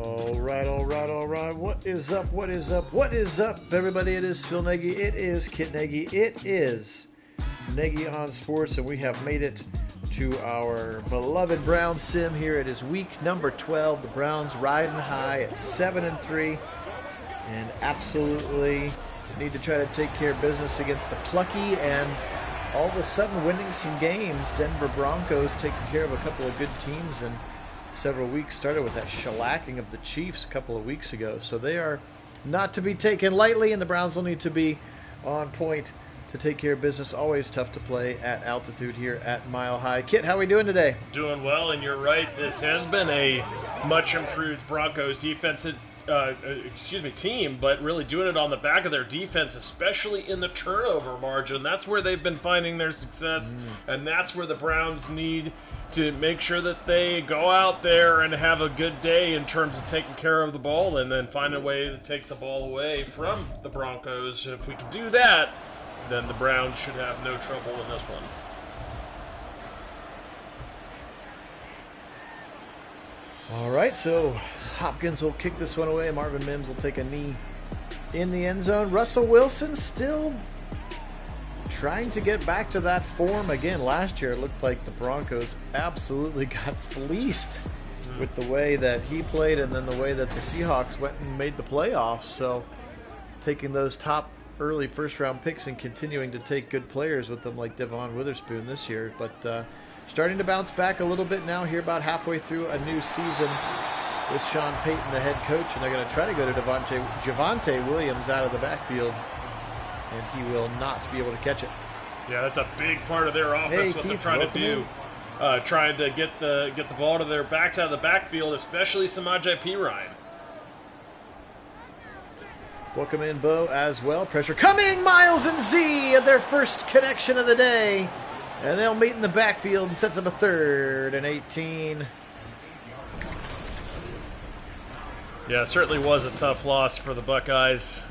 All right. What is up, everybody? It is Phil Nagy. It is Kit Nagy. It is Nagy on Sports, and we have made it to our beloved Browns sim here. It is week number 12. The Browns riding high at 7-3, and absolutely need to try to take care of business against the plucky and all of a sudden winning some games. Denver Broncos taking care of a couple of good teams in several weeks. Started with that shellacking of the Chiefs a couple of weeks ago. So they are not to be taken lightly, and the Browns will need to be on point to take care of business. Always tough to play at altitude here at Mile High. Kit, how are we doing today? Doing well, and you're right. This has been a much improved Broncos defensive team, but really doing it on the back of their defense, especially in the turnover margin. That's where they've been finding their success, and that's where the Browns need to make sure that they go out there and have a good day in terms of taking care of the ball and then find a way to take the ball away from the Broncos. And if we can do that, then the Browns should have no trouble in this one. All right, so Hopkins will kick this one away. Marvin Mims will take a knee in the end zone. Russell Wilson still trying to get back to that form again. Last year, it looked like the Broncos absolutely got fleeced with the way that he played and then the way that the Seahawks went and made the playoffs. So taking those top early first-round picks and continuing to take good players with them like Devon Witherspoon this year. But starting to bounce back a little bit now here about halfway through a new season with Sean Payton, the head coach, and they're going to try to go to Javonte Williams out of the backfield, and he will not be able to catch it. Yeah, that's a big part of their offense, what they're trying to do. Trying to get the ball to their backs out of the backfield, especially Samaje Perine. Welcome in, Bo, as well. Pressure coming, Miles and Z, their first connection of the day. And they'll meet in the backfield and sets up a 3rd and 18. Yeah, it certainly was a tough loss for the Buckeyes.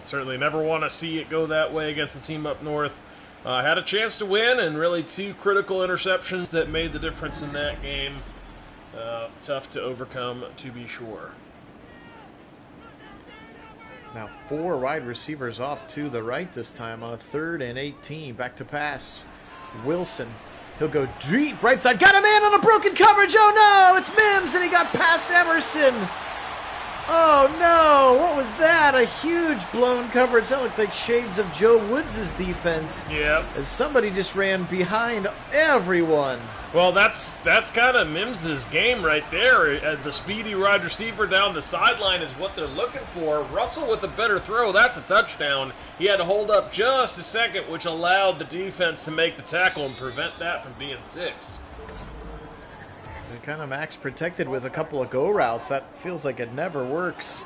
Certainly never want to see it go that way against the team up north. Had a chance to win, and really 2 critical interceptions that made the difference in that game. Tough to overcome, to be sure. Now 4 wide receivers off to the right this time on a 3rd and 18. Back to pass. Wilson. He'll go deep right side. Got a man on a broken coverage. Oh no, it's Mims, and he got past Emerson. Oh no, what was that? A huge blown coverage. That looked like shades of Joe Woods' defense. Yep. As somebody just ran behind everyone. Well, that's kind of Mims' game right there. The speedy wide receiver down the sideline is what they're looking for. Russell with a better throw, that's a touchdown. He had to hold up just a second, which allowed the defense to make the tackle and prevent that from being 6. They kind of max protected with a couple of go routes. That feels like it never works.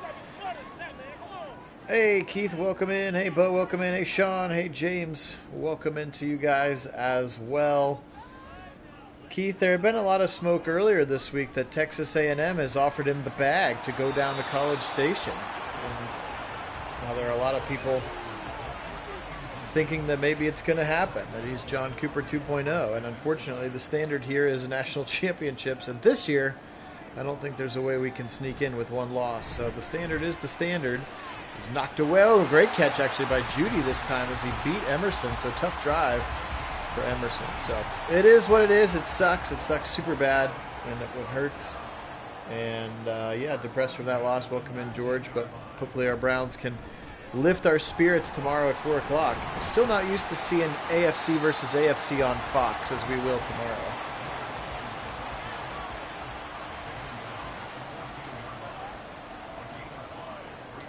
Hey, Keith, welcome in. Hey, Bo, welcome in. Hey, Sean. Hey, James, welcome in to you guys as well. Keith, there had been a lot of smoke earlier this week that Texas A&M has offered him the bag to go down to College Station. And now there are a lot of people thinking that maybe it's going to happen, that he's John Cooper 2.0. And unfortunately, the standard here is national championships. And this year, I don't think there's a way we can sneak in with 1 loss. So the standard is the standard. He's knocked away. Oh, great catch, actually, by Judy this time as he beat Emerson. So tough drive for Emerson. So it is what it is. It sucks. It sucks super bad, and it hurts. And, depressed from that loss. Welcome in, George. But hopefully our Browns can lift our spirits tomorrow at 4 o'clock. Still not used to seeing AFC versus AFC on Fox, as we will tomorrow.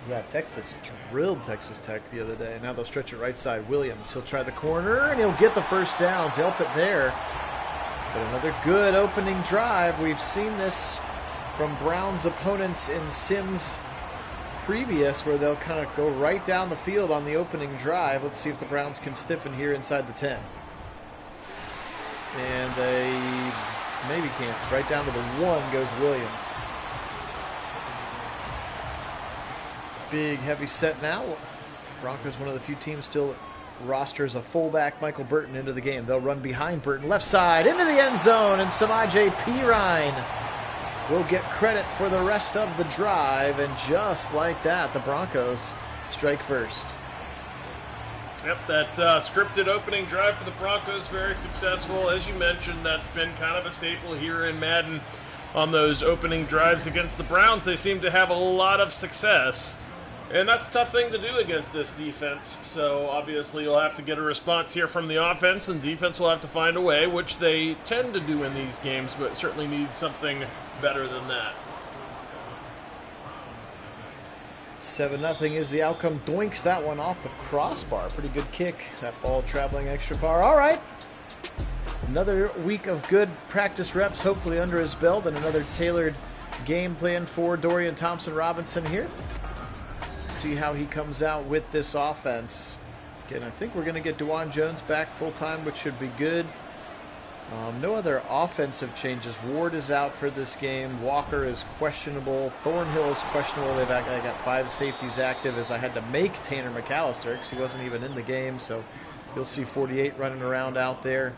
Yeah, Texas drilled Texas Tech the other day. Now they'll stretch it right side. Williams, he'll try the corner, and he'll get the first down. Delpit there. But another good opening drive. We've seen this from Browns opponents in Sims previous, where they'll kind of go right down the field on the opening drive. Let's see if the Browns can stiffen here inside the 10. And they maybe can't. Right down to the 1 goes Williams. Big heavy set now. Broncos, one of the few teams still rosters a fullback, Michael Burton, into the game. They'll run behind Burton, left side, into the end zone, and Samaje Perine will get credit for the rest of the drive, and just like that, the Broncos strike first. Yep, that scripted opening drive for the Broncos, very successful. As you mentioned, that's been kind of a staple here in Madden. On those opening drives against the Browns, they seem to have a lot of success. And that's a tough thing to do against this defense. So obviously you'll have to get a response here from the offense, and defense will have to find a way, which they tend to do in these games, but certainly need something better than that. 7-0 is the outcome. Doinks that one off the crossbar. Pretty good kick. That ball traveling extra far. All right. Another week of good practice reps, hopefully under his belt, and another tailored game plan for Dorian Thompson-Robinson here. See how he comes out with this offense. Again, I think we're going to get DeJuan Jones back full-time, which should be good. No other offensive changes. Ward is out for this game. Walker is questionable. Thornhill is questionable. I got 5 safeties active, as I had to make Tanner McAllister because he wasn't even in the game. So you'll see 48 running around out there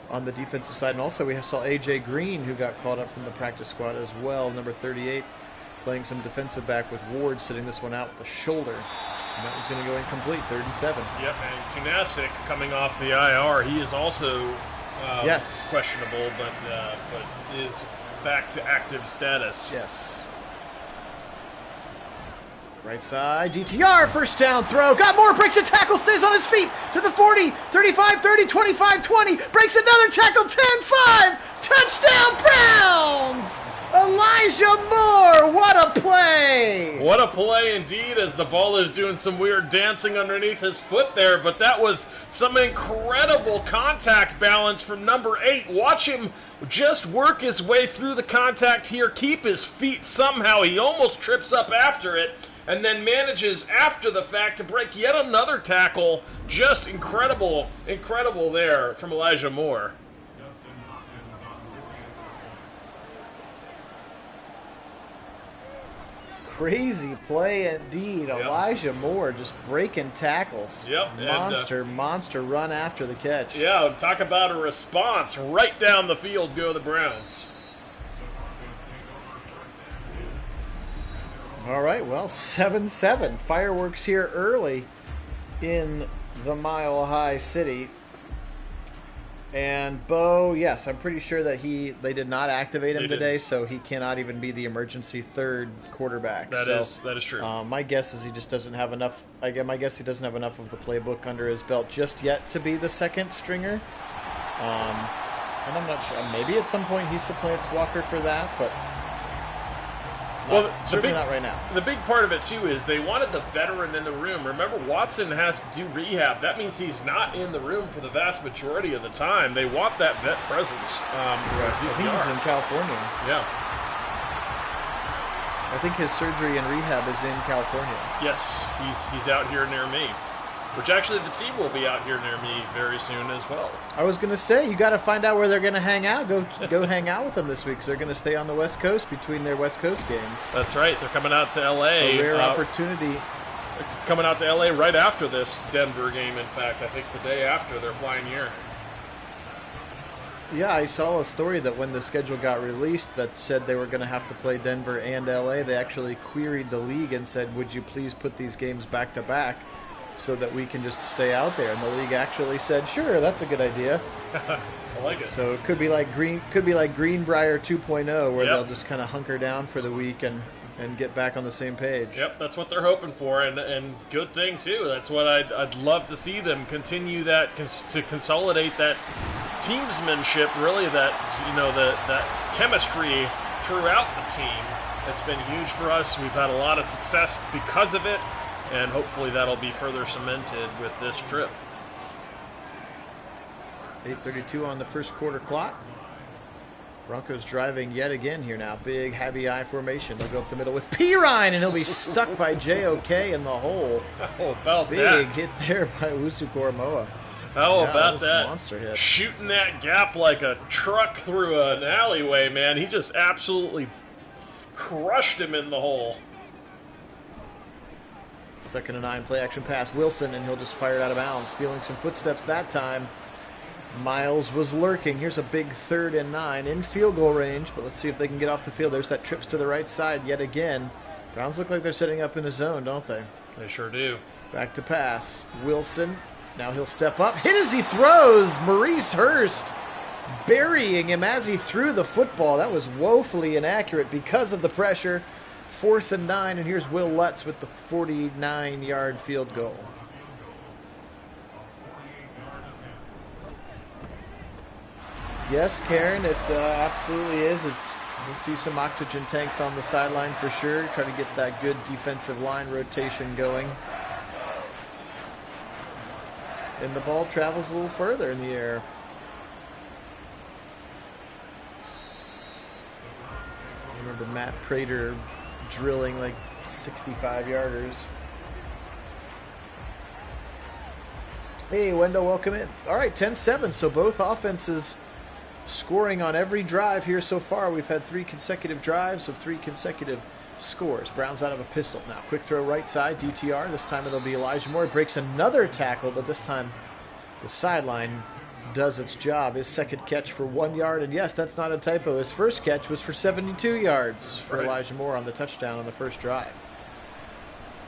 on the defensive side. And also we saw A.J. Green, who got called up from the practice squad as well, number 38, playing some defensive back with Ward sitting this one out with the shoulder. And that was going to go incomplete, 3rd and 7. Yep, and Kunasik coming off the IR, he is also yes, questionable, but is back to active status. Yes. Right side, DTR, first down throw. Got more, breaks a tackle, stays on his feet to the 40, 35, 30, 25, 20. Breaks another tackle, 10, 5. Touchdown, Browns! Elijah Moore, what a play! What a play indeed, as the ball is doing some weird dancing underneath his foot there, but that was some incredible contact balance from number 8. Watch him just work his way through the contact here, keep his feet somehow. He almost trips up after it, and then manages after the fact to break yet another tackle. Just incredible there from Elijah Moore. Crazy play indeed. Yep. Elijah Moore just breaking tackles. Yep. Monster run after the catch. Yeah, talk about a response. Right down the field go the Browns. All right, well, 7-7. Fireworks here early in the Mile High City. And Bo, yes, I'm pretty sure that they did not activate him today, so he cannot even be the emergency 3rd quarterback. That is true. My guess is he just doesn't have enough. My guess he doesn't have enough of the playbook under his belt just yet to be the 2nd stringer. And I'm not sure. Maybe at some point he supplants Walker for that, but certainly not right now. The big part of it, too, is they wanted the veteran in the room. Remember, Watson has to do rehab. That means he's not in the room for the vast majority of the time. They want that vet presence. I think he's in California. Yeah. I think his surgery and rehab is in California. Yes, he's out here near me. Which actually the team will be out here near me very soon as well. I was going to say, you got to find out where they're going to hang out. Go hang out with them this week, because they're going to stay on the West Coast between their West Coast games. That's right. They're coming out to L.A. A rare opportunity. Coming out to L.A. right after this Denver game, in fact. I think the day after they're flying here. Yeah, I saw a story that when the schedule got released that said they were going to have to play Denver and L.A., they actually queried the league and said, would you please put these games back to back so that we can just stay out there? And the league actually said, sure, that's a good idea. I like it. So it could be like Greenbrier 2.0, where they'll just kind of hunker down for the week and get back on the same page. Yep, that's what they're hoping for, and good thing too. That's what I'd love to see them continue that to consolidate that teamsmanship, really, that that chemistry throughout the team. It's been huge for us. We've had a lot of success because of it. And hopefully that'll be further cemented with this trip. 8:32 on the first quarter clock. Broncos driving yet again here now. Big, heavy I formation. They'll go up the middle with Pirine, and he'll be stuck by JOK in the hole. How about Big that? hit there by Usukoromoa. How about that? Monster hit. Shooting that gap like a truck through an alleyway, man. He just absolutely crushed him in the hole. 2nd and 9, play action pass. Wilson, and he'll just fire it out of bounds. Feeling some footsteps that time. Miles was lurking. Here's a big 3rd and 9 in field goal range, but let's see if they can get off the field. There's that trips to the right side yet again. Browns look like they're setting up in a zone, don't they? They sure do. Back to pass. Wilson. Now he'll step up. Hit as he throws. Maurice Hurst burying him as he threw the football. That was woefully inaccurate because of the pressure. 4th and 9, and here's Will Lutz with the 49-yard field goal. Yes, Karen, it absolutely is. You'll see some oxygen tanks on the sideline for sure. Try to get that good defensive line rotation going. And the ball travels a little further in the air. I remember Matt Prater drilling like 65-yarders. Hey, Wendell, welcome in. All right, 10-7, so both offenses scoring on every drive here so far. We've had 3 consecutive drives of 3 consecutive scores. Browns out of a pistol now. Quick throw right side, DTR. This time it'll be Elijah Moore. Breaks another tackle, but this time the sideline does its job. His second catch for 1 yard, and yes, that's not a typo. His first catch was for 72 yards for Elijah Moore on the touchdown on the first drive.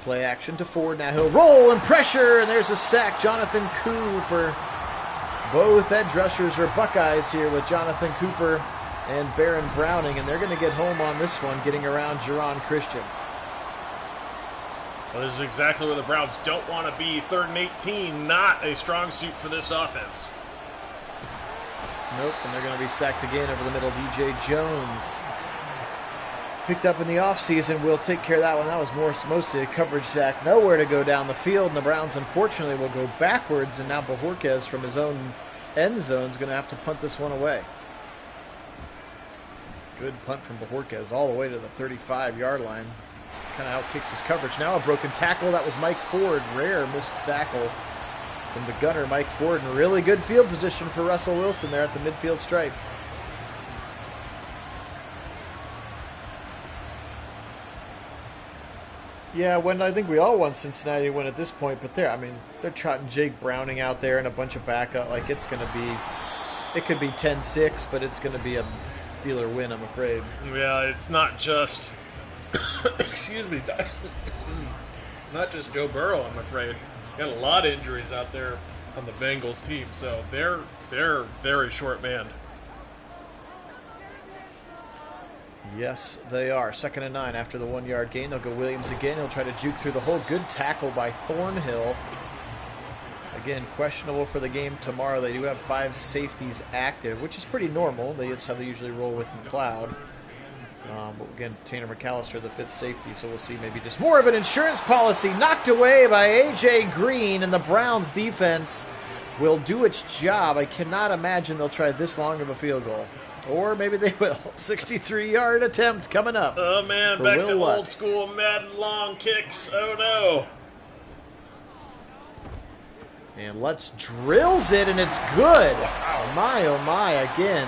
Play action to Ford. Now he'll roll and pressure, and there's a sack. Jonathan Cooper. Both edge rushers are Buckeyes here with Jonathan Cooper and Baron Browning, and they're going to get home on this one, getting around Jerron Christian. Well, this is exactly where the Browns don't want to be. 3rd and 18, not a strong suit for this offense. Nope, and they're going to be sacked again over the middle. DJ Jones picked up in the offseason. We'll take care of that one. That was mostly a coverage jack. Nowhere to go down the field, and the Browns, unfortunately, will go backwards, and now Bajorquez from his own end zone is going to have to punt this one away. Good punt from Bajorquez all the way to the 35-yard line. Kind of outkicks his coverage. Now a broken tackle. That was Mike Ford. Rare missed tackle from the gunner, Mike Ford, and really good field position for Russell Wilson there at the midfield stripe. Yeah, when I think we all want Cincinnati to win at this point, but they're trotting Jake Browning out there and a bunch of backup. Like, it could be 10-6, but it's going to be a Steeler win, I'm afraid. Yeah, it's not just, excuse me, not just Joe Burrow, I'm afraid. Got a lot of injuries out there on the Bengals team, so they're very short-manned. Yes, they are. 2nd and 9 after the 1 yard gain. They'll go Williams again. He'll try to juke through the hole. Good tackle by Thornhill. Again, questionable for the game tomorrow. They do have 5 safeties active, which is pretty normal. That's how they usually roll with McLeod. But again, Tanner McAllister, the 5th safety, so we'll see maybe just more of an insurance policy. Knocked away by A.J. Green, and the Browns defense will do its job. I cannot imagine they'll try this long of a field goal. Or maybe they will. 63-yard attempt coming up. Oh, man, back to Lutz. old school Madden long kicks. Oh, no. And Lutz drills it, and it's good. Wow. Oh, my, again.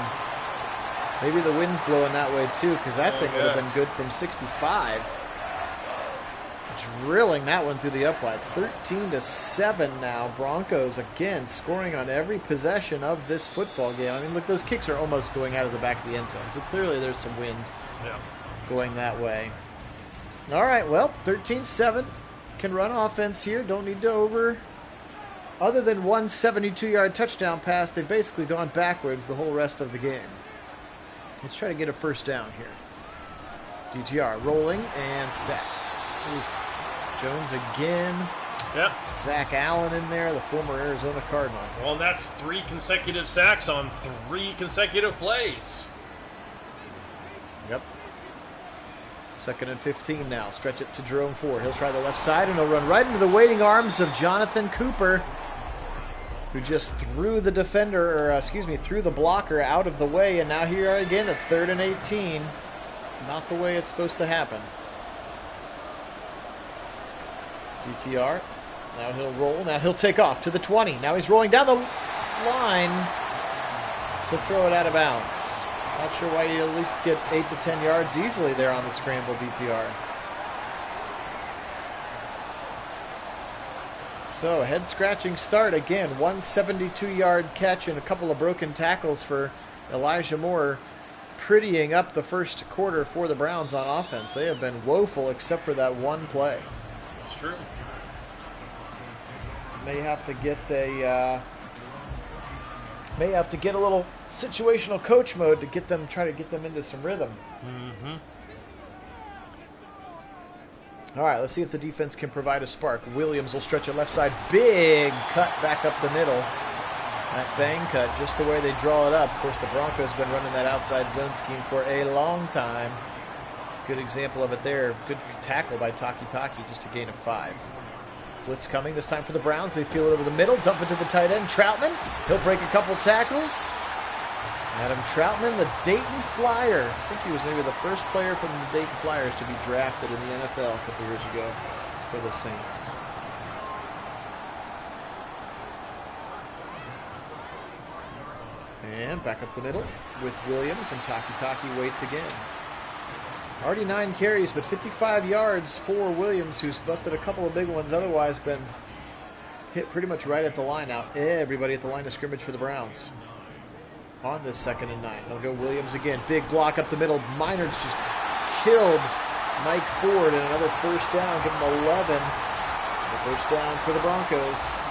Maybe the wind's blowing that way, too, because that thing would have been good from 65. Drilling that one through the uprights. 13-7 now. Broncos, again, scoring on every possession of this football game. I mean, look, those kicks are almost going out of the back of the end zone, so clearly there's some wind going that way. All right, well, 13-7. Can run offense here. Don't need to over. Other than one 72-yard touchdown pass, they've basically gone backwards the whole rest of the game. Let's try to get a first down here. DTR rolling and sacked. Oof. Jones again. Yep. Zach Allen in there, the former Arizona Cardinal. Well, that's 3 consecutive sacks on 3 consecutive plays. Yep. 2nd and 15 now. Stretch it to Jerome Ford. He'll try the left side, and he'll run right into the waiting arms of Jonathan Cooper, who just threw the defender, threw the blocker out of the way, and now here again at 3rd and 18. Not the way it's supposed to happen. DTR. Now he'll roll. Now he'll take off to the 20. Now he's rolling down the line to throw it out of bounds. Not sure why you at least get 8 to 10 yards easily there on the scramble, DTR. So, head-scratching start again. 172-yard catch and a couple of broken tackles for Elijah Moore, prettying up the first quarter for the Browns on offense. They have been woeful except for that one play. That's true. May have to get a little situational coach mode to try to get them into some rhythm. Mm-hmm. All right, let's see if the defense can provide a spark. Williams will stretch it left side. Big cut back up the middle. That bang cut, just the way they draw it up. Of course, the Broncos have been running that outside zone scheme for a long time. Good example of it there. Good tackle by Taki, just a gain of 5. Blitz coming this time for the Browns. They feel it over the middle. Dump it to the tight end, Troutman. He'll break a couple tackles. Adam Troutman, the Dayton Flyer. I think he was maybe the first player from the Dayton Flyers to be drafted in the NFL a couple years ago for the Saints. And back up the middle with Williams, and Taki waits again. Already 9 carries, but 55 yards for Williams, who's busted a couple of big ones, otherwise been hit pretty much right at the line now. Everybody at the line of scrimmage for the Browns. On this 2nd and 9. They'll go Williams again. Big block up the middle. Minard's just killed Mike Ford, and another first down. Give him 11. The first down for the Broncos.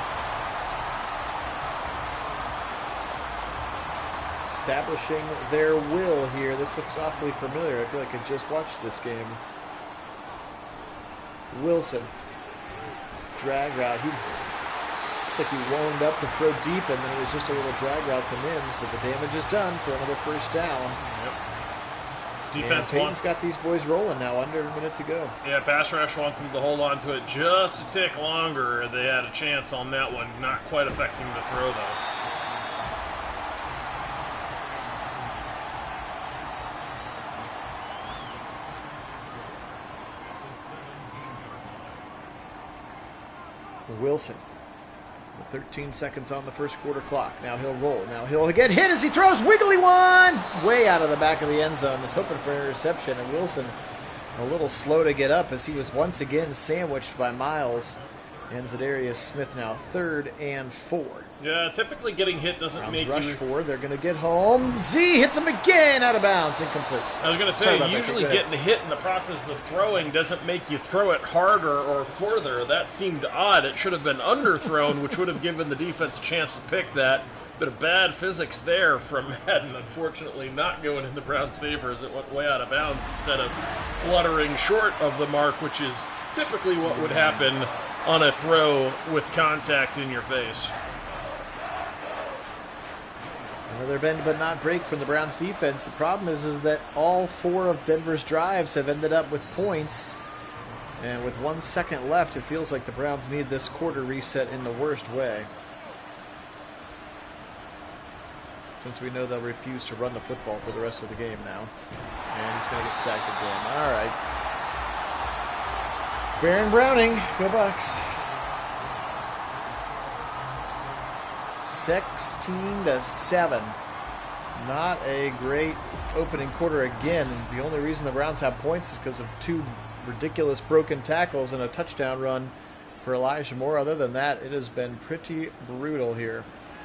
Establishing their will here. This looks awfully familiar. I feel like I just watched this game. Wilson. Drag route. He wound up to throw deep, and then it was just a little drag route to Mims, but the damage is done for another first down. Yep. Defense Peyton's got these boys rolling now, under a minute to go. Yeah, pass rush wants them to hold on to it just a tick longer. They had a chance on that one, not quite affecting the throw, though. Wilson. 13 seconds on the first quarter clock. Now he'll roll. Now he'll get hit as he throws. Wiggly one! Way out of the back of the end zone. Was hoping for an interception, and Wilson a little slow to get up as he was once again sandwiched by Miles. And Zadarius Smith now 3rd and 4. Yeah, typically getting hit doesn't Browns make rush you... forward. They're going to get home. Z hits him again, out of bounds, incomplete. I was going to say, usually getting hit in the process of throwing doesn't make you throw it harder or further. That seemed odd. It should have been underthrown, which would have given the defense a chance to pick that. Bit of bad physics there from Madden, unfortunately not going in the Browns' favor as it went way out of bounds instead of fluttering short of the mark, which is typically what would happen on a throw with contact in your face. Another bend but not break from the Browns defense. The problem is that all 4 of Denver's drives have ended up with points. And with 1 second left, it feels like the Browns need this quarter reset in the worst way. Since we know they'll refuse to run the football for the rest of the game now. And he's going to get sacked again. All right. Baron Browning, go Bucks. 16-7. Not a great opening quarter again. The only reason the Browns have points is because of 2 ridiculous broken tackles and a touchdown run for Elijah Moore. Other than that, it has been pretty brutal here.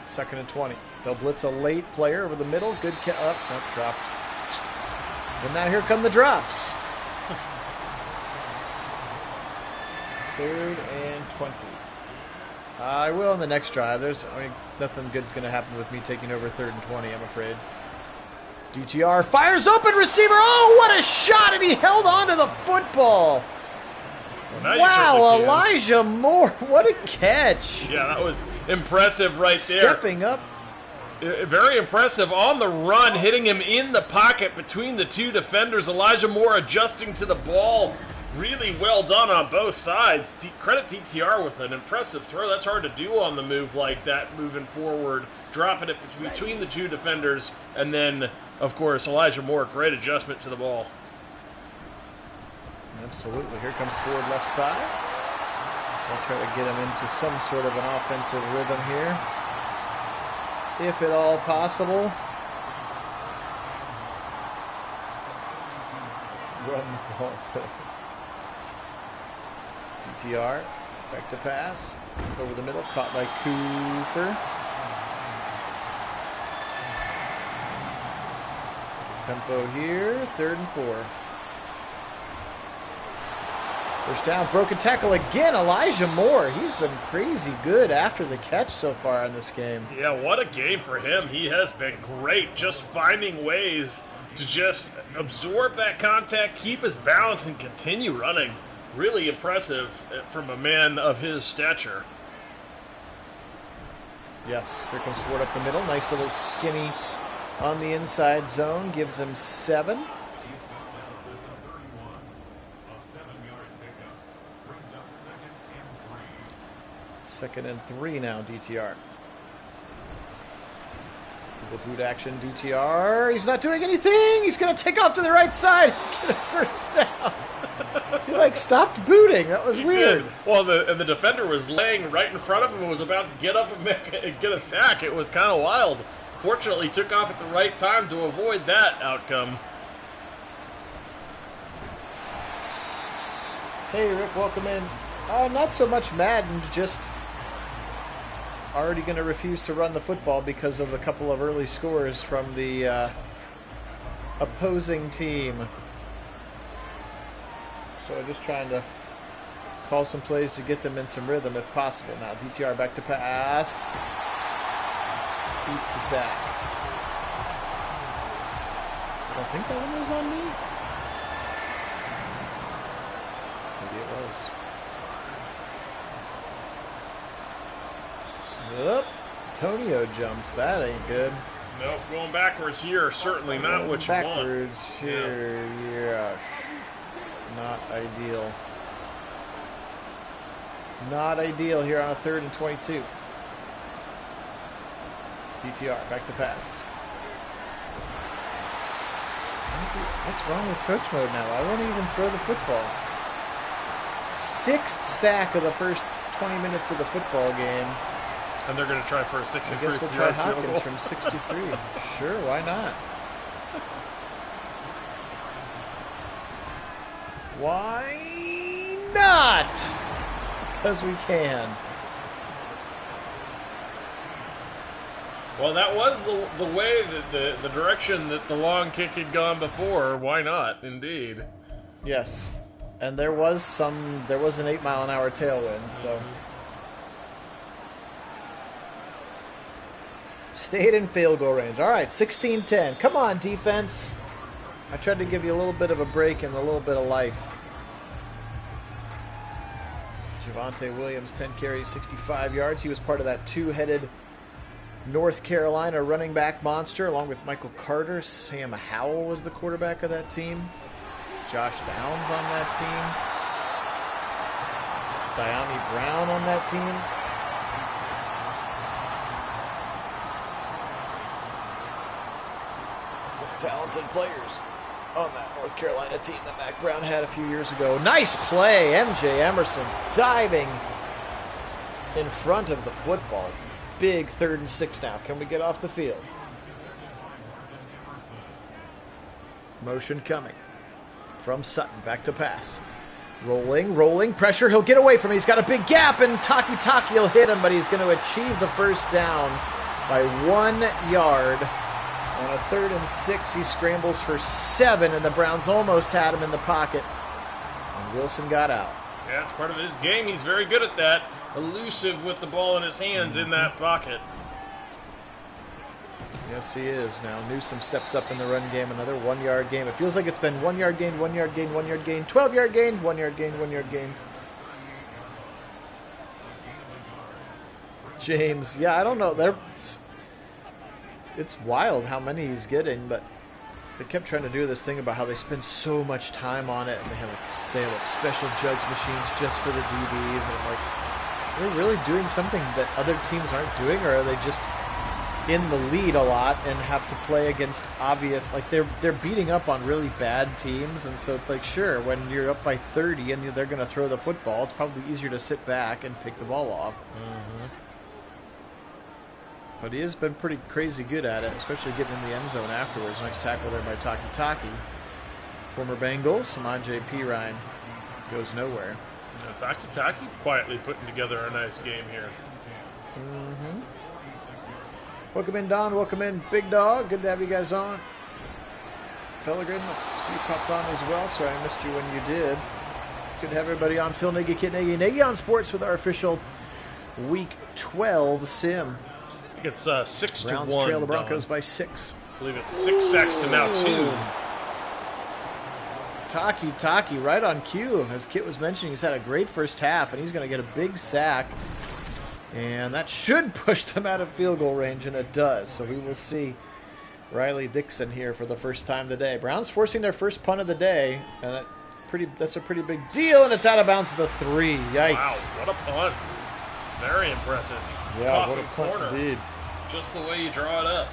2nd and 20. They'll blitz a late player over the middle. Good dropped. And now here come the drops. 3rd and 20. I will in the next drive. Nothing good's going to happen with me taking over 3rd and 20, I'm afraid. DTR fires open receiver. Oh, what a shot! And he held on to the football. Well, wow, Elijah Moore. What a catch. Yeah, that was impressive right there. Stepping up. Very impressive on the run, hitting him in the pocket between the 2 defenders. Elijah Moore adjusting to the ball. Really well done on both sides. Credit DTR with an impressive throw. That's hard to do on the move like that, moving forward, dropping it between the 2 defenders, and then, of course, Elijah Moore, great adjustment to the ball. Absolutely. Here comes Ford left side. So I'll try to get him into some sort of an offensive rhythm here, if at all possible. Run the ball. DTR Back to pass. Over the middle. Caught by Cooper. Tempo here. 3rd and 4. First down. Broken tackle again. Elijah Moore. He's been crazy good after the catch so far in this game. Yeah, what a game for him. He has been great. Just finding ways to just absorb that contact, keep his balance, and continue running. Really impressive from a man of his stature. Yes, here comes Ford up the middle. Nice little skinny on the inside zone. Gives him 7. Second and 3 now, DTR. Double boot action, DTR. He's not doing anything. He's going to take off to the right side. Get a first down. He, stopped booting. That was weird. Did. Well, the defender was laying right in front of him and was about to get up and get a sack. It was kind of wild. Fortunately, he took off at the right time to avoid that outcome. Hey, Rick, welcome in. Not so much Madden, just already going to refuse to run the football because of a couple of early scores from the opposing team. So I'm just trying to call some plays to get them in some rhythm if possible. Now DTR back to pass. Beats the sack. I don't think that one was on me. Maybe it was. Oop. Antonio jumps. That ain't good. Nope, going backwards here, certainly not what you want. Backwards here, yeah. Not ideal. Not ideal here on a 3rd and 22. DTR, back to pass. What's wrong with coach mode now? I won't even throw the football. 6th sack of the first 20 minutes of the football game. And they're going to try for a 63 I guess we'll try Hopkins from 63. Sure, why not? Why not? Because we can. Well, that was the way that the direction that the long kick had gone before. Why not? Indeed. Yes, and there was an 8-mile-an-hour tailwind, so. Stayed in field goal range. All right, 16-10. Come on, defense. I tried to give you a little bit of a break and a little bit of life. Javonte Williams, 10 carries, 65 yards. He was part of that two-headed North Carolina running back monster, along with Michael Carter. Sam Howell was the quarterback of that team. Josh Downs on that team. Diami Brown on that team. Some talented players on that North Carolina team that Mac Brown had a few years ago. Nice play, MJ Emerson diving in front of the football. Big 3rd and 6 now. Can we get off the field? Motion coming from Sutton. Back to pass. Rolling, pressure. He'll get away from it. He's got a big gap, and Taki will hit him, but he's going to achieve the first down by 1 yard. On a 3rd and 6, he scrambles for 7, and the Browns almost had him in the pocket. And Wilson got out. Yeah, it's part of his game. He's very good at that. Elusive with the ball in his hands in that pocket. Yes, he is. Now Newsome steps up in the run game. Another 1 yard game. It feels like it's been 1 yard gain, 1 yard gain, 1 yard gain, 12 yard gain, 1 yard gain, 1 yard gain. James, yeah, I don't know. It's wild how many he's getting, but they kept trying to do this thing about how they spend so much time on it, and they have like special jugs machines just for the DBs, and I'm like, are they really doing something that other teams aren't doing, or are they just in the lead a lot and have to play against obvious, like they're beating up on really bad teams, and so it's like, sure, when you're up by 30 and they're going to throw the football, it's probably easier to sit back and pick the ball off. Mm-hmm. But he has been pretty crazy good at it, especially getting in the end zone afterwards. Nice tackle there by Taki. Former Bengals, Samaj P. Ryan goes nowhere. Taki quietly putting together a nice game here. Mm-hmm. Welcome in, Don. Welcome in, Big Dog. Good to have you guys on. Fellegren, see you popped on as well. Sorry I missed you when you did. Good to have everybody on. Phil Nagy, Kit Nagy, Nagy on Sports with our official Week 12 sim. I think it's 6-1. Browns trail the Broncos by 6. I believe it's 6 sacks to now 2. Taki, right on cue. As Kit was mentioning, he's had a great first half, and he's going to get a big sack. And that should push them out of field goal range, and it does. So we will see Riley Dixon here for the first time today. Browns forcing their first punt of the day, and that's a pretty big deal, and it's out of bounds to the 3. Yikes. Wow, what a punt. Very impressive. Yeah, what a Coffin punt corner. indeed. Just the way you draw it up.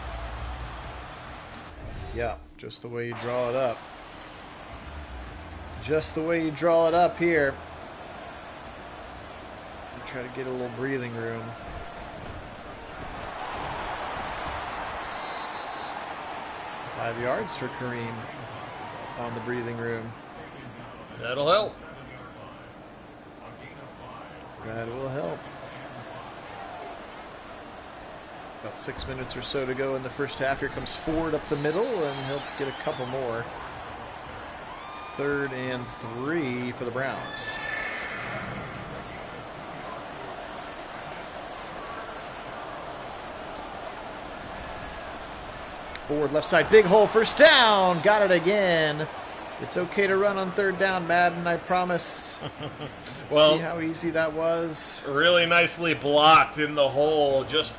Yeah, just the way you draw it up. Just the way you draw it up here. Try to get a little breathing room. Five yards for Kareem on the breathing room. That'll help. That will help. About 6 minutes or so to go in the first half. Here comes Ford up the middle, and he'll get a couple more. 3rd and 3 for the Browns. Ford left side, big hole, first down. Got it again. It's okay to run on 3rd down, Madden, I promise. Well, see how easy that was? Really nicely blocked in the hole. Just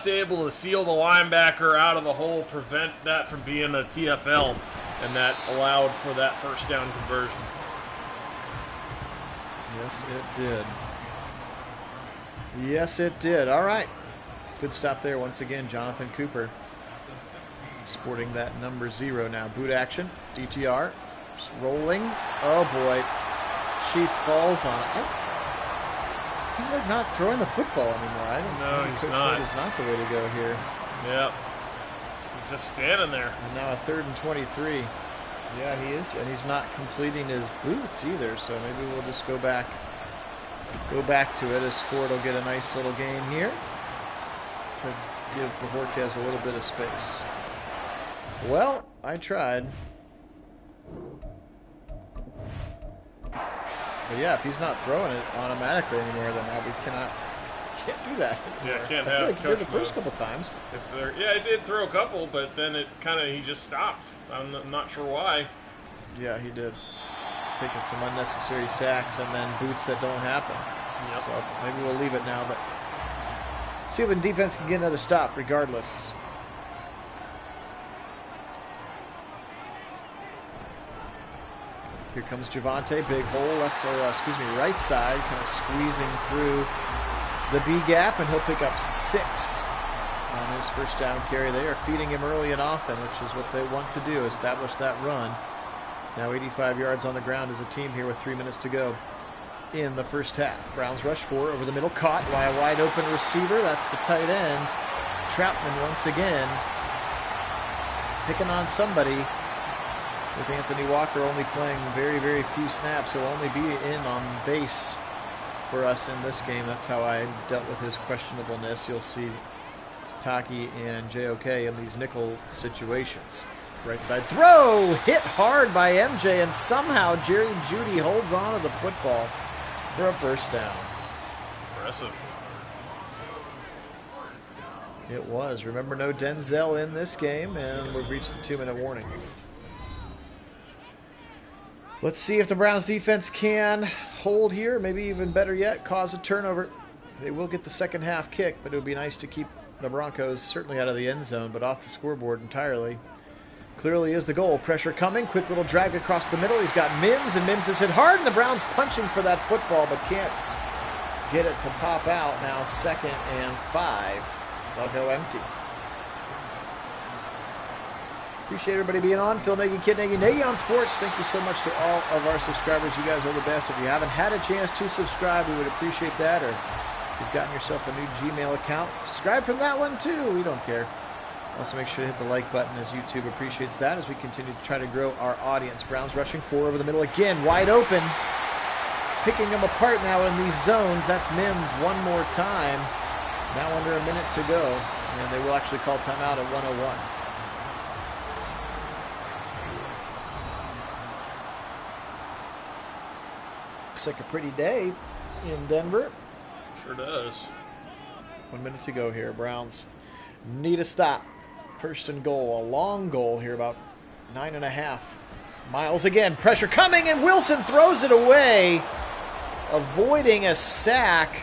able to seal the linebacker out of the hole, prevent that from being a TFL, and that allowed for that first down conversion. Yes, it did. Yes, it did. All right. Good stop there once again, Jonathan Cooper. Sporting that number 0 now. Boot action. DTR. Just rolling. Oh, boy. Chief falls on it. He's like not throwing the football anymore. I don't know. He's not. It's not the way to go here. Yep. He's just standing there. And now a 3rd and 23. Yeah, he is. And he's not completing his boots either. So maybe we'll just go back to it as Ford will get a nice little gain here to give Bajorquez a little bit of space. Well, I tried. But yeah, if he's not throwing it automatically anymore, then we can't do that anymore. Yeah, can't I have feel like he did the coach first couple times. Yeah, he did throw a couple, but then it's kind of, he just stopped. I'm not sure why. Yeah, he did. Taking some unnecessary sacks and then boots that don't happen. Yep. So maybe we'll leave it now, but see if the defense can get another stop regardless. Here comes Javonte, big hole right side, kind of squeezing through the B gap, and he'll pick up 6 on his first down carry. They are feeding him early and often, which is what they want to do, establish that run. Now 85 yards on the ground as a team here with 3 minutes to go in the first half. Browns rush 4 over the middle, caught by a wide open receiver. That's the tight end. Troutman once again picking on somebody. With Anthony Walker only playing very, very few snaps, he'll only be in on base for us in this game. That's how I dealt with his questionableness. You'll see Taki and JOK in these nickel situations. Right side throw, hit hard by MJ, and somehow Jerry Jeudy holds on to the football for a first down. Impressive. It was. Remember, no Denzel in this game, and we've reached the 2-minute warning. Let's see if the Browns defense can hold here, maybe even better yet, cause a turnover. They will get the second half kick, but it would be nice to keep the Broncos certainly out of the end zone, but off the scoreboard entirely. Clearly is the goal. Pressure coming, quick little drag across the middle. He's got Mims, and Mims is hit hard, and the Browns punching for that football, but can't get it to pop out. Now 2nd and 5. They'll go empty. Appreciate everybody being on. Phil Nagy, Kit Nagy, Nagy on Sports. Thank you so much to all of our subscribers. You guys are the best. If you haven't had a chance to subscribe, we would appreciate that. Or if you've gotten yourself a new Gmail account, subscribe from that one too. We don't care. Also, make sure to hit the like button as YouTube appreciates that as we continue to try to grow our audience. Browns rushing 4 over the middle again. Wide open. picking them apart now in these zones. That's Mims one more time. Now under a minute to go. And they will actually call timeout at 1:01. Looks like a pretty day in Denver. Sure does. 1 minute to go here. Browns need a stop. First and goal. A long goal here, about 9.5. Miles again. Pressure coming, and Wilson throws it away, avoiding a sack.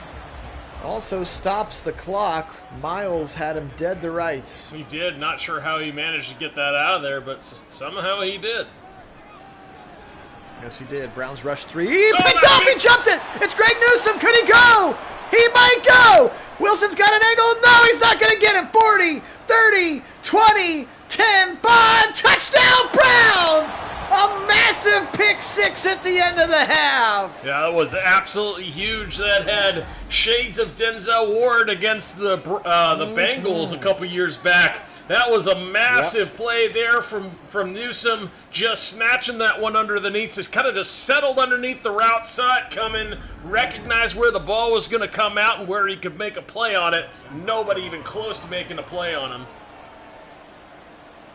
Also stops the clock. Miles had him dead to rights. He did. Not sure how he managed to get that out of there, but somehow he did. Yes, he did. Browns rush 3. He picked up! He jumped it! It's Greg Newsome! Could he go? He might go! Wilson's got an angle. No, he's not going to get him. 40, 30, 20, 10, 5. Touchdown, Browns! A massive pick six at the end of the half. Yeah, that was absolutely huge. That had shades of Denzel Ward against the Bengals a couple years back. That was a massive play there from Newsome, just snatching that one underneath. Just kind of just settled underneath the route, saw it coming, recognized where the ball was going to come out and where he could make a play on it. Nobody even close to making a play on him.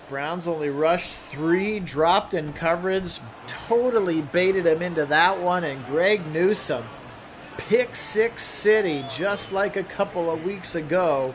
Browns only rushed 3, dropped in coverage, totally baited him into that one, and Greg Newsome, pick six city, just like a couple of weeks ago,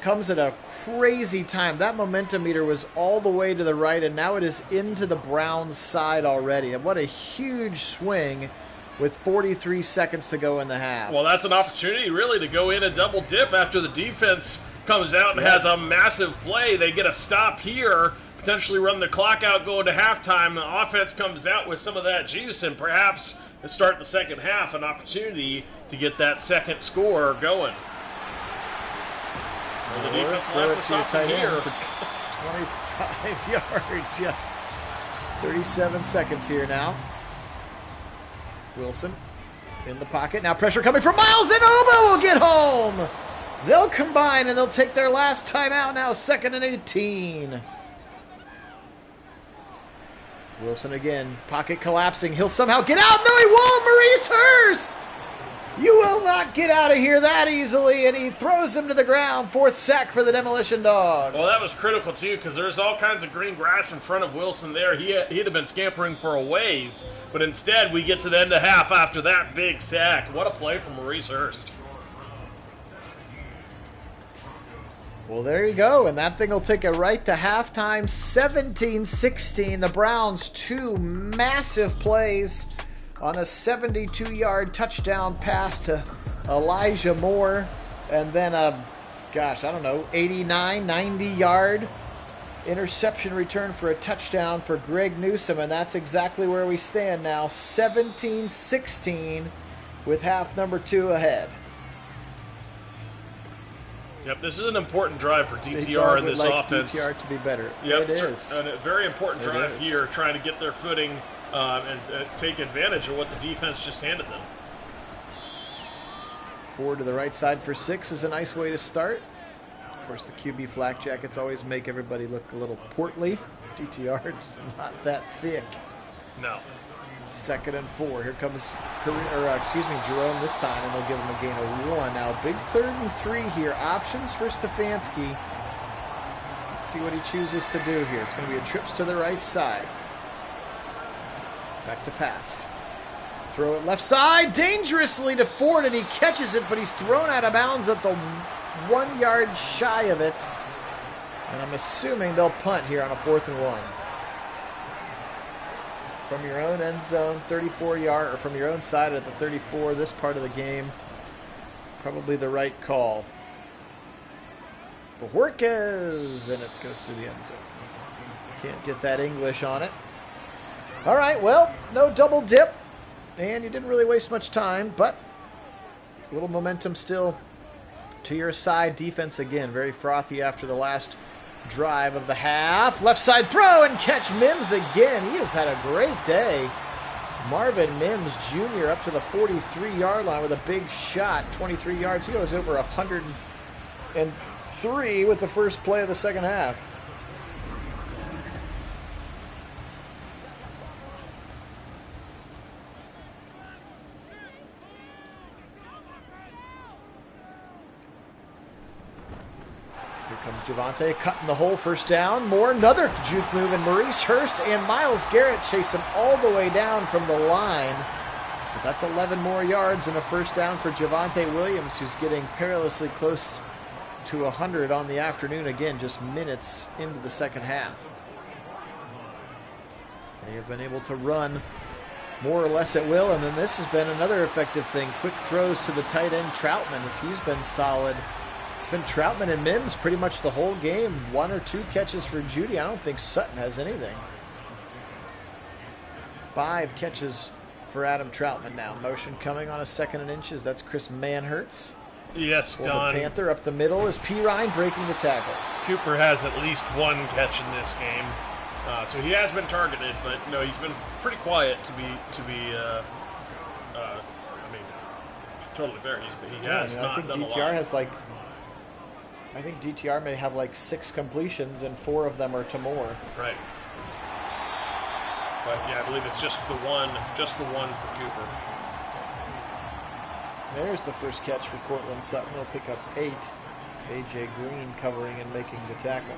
comes at a crazy time. That momentum meter was all the way to the right, and now it is into the Browns' side already. And what a huge swing with 43 seconds to go in the half. Well, that's an opportunity, really, to go in and double dip after the defense comes out and has a massive play. They get a stop here, potentially run the clock out going to halftime. The offense comes out with some of that juice, and perhaps to start the second half, an opportunity to get that second score going. Well, the defense will have to stop them here. 25 yards, yeah. 37 seconds here now. Wilson in the pocket. Now pressure coming from Miles, and Oba will get home. They'll combine, and they'll take their last timeout now, 2nd and 18. Wilson again, pocket collapsing. He'll somehow get out. No, he won't. Maurice Hurst. You will not get out of here that easily, and he throws him to the ground. 4th sack for the Demolition Dogs. Well, that was critical, too, because there's all kinds of green grass in front of Wilson there. He'd have been scampering for a ways, but instead we get to the end of half after that big sack. What a play from Maurice Hurst. Well, there you go, and that thing will take it right to halftime, 17-16. The Browns, 2 massive plays on a 72-yard touchdown pass to Elijah Moore, and then a, 89, 90-yard interception return for a touchdown for Greg Newsome, and that's exactly where we stand now, 17-16 with half number 2 ahead. Yep, this is an important drive for DTR in this offense. DTR to be better. Yep, it is. A very important drive here, trying to get their footing and take advantage of what the defense just handed them. 4 to the right side for 6 is a nice way to start. Of course, the QB flak jackets always make everybody look a little portly. DTR is not that thick. No. 2nd and 4. Here comes Jerome this time, and they'll give him a gain of 1. Now, big 3rd and 3 here. Options for Stefanski. Let's see what he chooses to do here. It's going to be a trips to the right side. Back to pass. Throw it left side, dangerously to Ford, and he catches it, but he's thrown out of bounds at the 1 yard shy of it. And I'm assuming they'll punt here on a 4th and 1. From your own end zone, 34-yard, or from your own side at the 34, this part of the game, probably the right call. Bojorquez, and it goes through the end zone. Can't get that English on it. All right, well, no double dip, and you didn't really waste much time, but a little momentum still to your side. Defense, again, very frothy after the last drive of the half. Left side throw and catch. Mims again. He has had a great day. Marvin Mims Jr. up to the 43-yard line with a big shot. 23 yards. He goes over 103 with the first play of the second half. comes Javante, cutting the hole, first down. More, another juke move, and Maurice Hurst and Myles Garrett chase him all the way down from the line. But that's 11 more yards and a first down for Javante Williams, who's getting perilously close to 100 on the afternoon. Again, just minutes into the second half. They have been able to run more or less at will, and then this has been another effective thing. Quick throws to the tight end Troutman, as he's been solid. It's been Troutman and Mims pretty much the whole game. 1 or 2 catches for Judy. I don't think Sutton has anything. 5 catches for Adam Troutman now. Motion coming on a 2nd and inches. That's Chris Manhertz. Yes, Don. The Panther up the middle is P. Ryan breaking the tackle. Cooper has at least 1 catch in this game. So he has been targeted, but no, he's been pretty quiet to be. I mean, totally fair. He has not I think done DTR a lot. has like. I think DTR may have like 6 completions, and 4 of them are to Moore. Right. But yeah, I believe it's just the one for Cooper. There's the first catch for Cortland Sutton. He'll pick up 8. A.J. Green covering and making the tackle.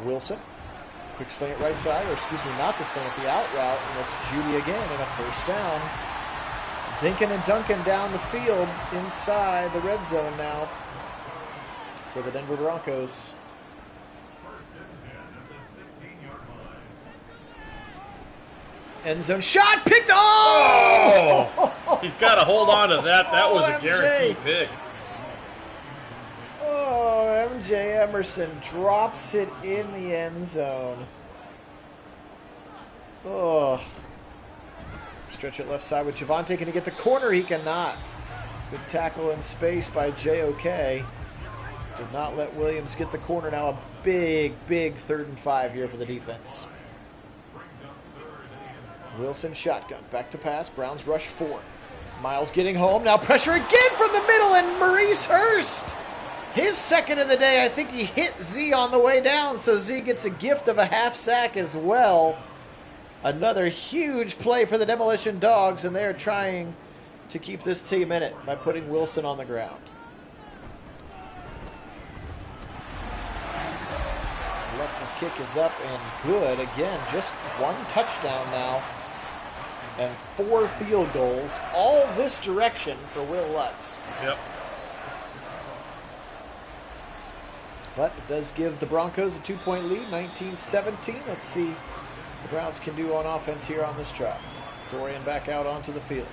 Wilson. Quick slant right side, or excuse me, not the slant, the out route, and that's Judy again, and a first down. Dinkin and Duncan down the field inside the red zone now for the Denver Broncos. End zone shot, picked. Oh! He's got to hold on to that. That was a MJ. guaranteed pick. Oh, MJ Emerson drops it in the end zone. Oh. Stretch it left side with Javante. Can he get the corner? He cannot. Good tackle in space by JOK. Did not let Williams get the corner. Now a big 3rd and 5 here for the defense. Wilson shotgun. Back to pass. Browns rush 4. Miles getting home. Now pressure again from the middle, and Maurice Hurst. His 2nd of the day. I think he hit Z on the way down, so Z gets a gift of a half sack as well. Another huge play for the Demolition Dogs, and they're trying to keep this team in it by putting Wilson on the ground. Lutz's kick is up and good. Again, just 1 touchdown now and 4 field goals. All this direction for Will Lutz. Yep. But it does give the Broncos a 2-point lead, 19-17. Let's see what the Browns can do on offense here on this drive. Dorian back out onto the field.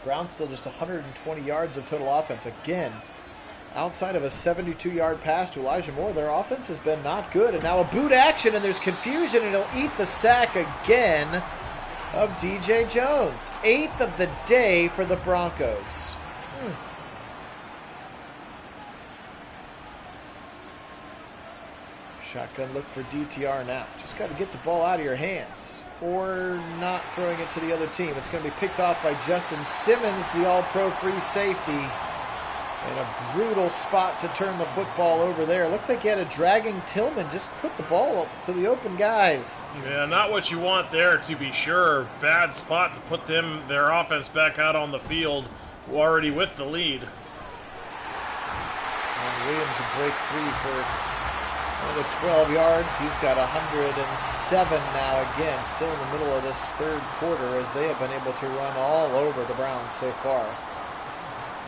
Browns still just 120 yards of total offense. Again, outside of a 72-yard pass to Elijah Moore, their offense has been not good. And now a boot action, and there's confusion, and he'll eat the sack again of DJ Jones. 8th of the day for the Broncos. Shotgun look for DTR now. Just got to get the ball out of your hands or not throwing it to the other team. It's going to be picked off by Justin Simmons, the all-pro free safety. In a brutal spot to turn the football over there. Looked like he had a dragging Tillman. Just put the ball up to the open guys. Yeah, not what you want there, to be sure. Bad spot to put their offense back out on the field, already with the lead. And Williams a break 3 for another 12 yards. He's got 107 now again, still in the middle of this 3rd quarter, as they have been able to run all over the Browns so far.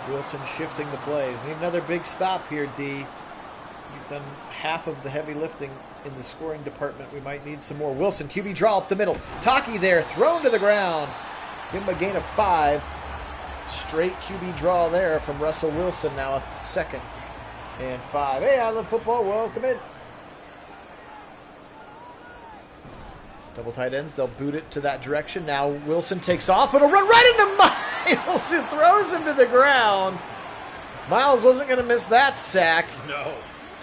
Wilson shifting the plays. Need another big stop here, D. You've done half of the heavy lifting in the scoring department. We might need some more. Wilson, QB draw up the middle. Taki there, thrown to the ground. Give him a gain of 5. Straight QB draw there from Russell Wilson. Now a 2nd and 5. Hey, I love football. Welcome in. Double tight ends. They'll boot it to that direction. Now Wilson takes off, but he'll run right into Miles, who throws him to the ground. Miles wasn't going to miss that sack. No.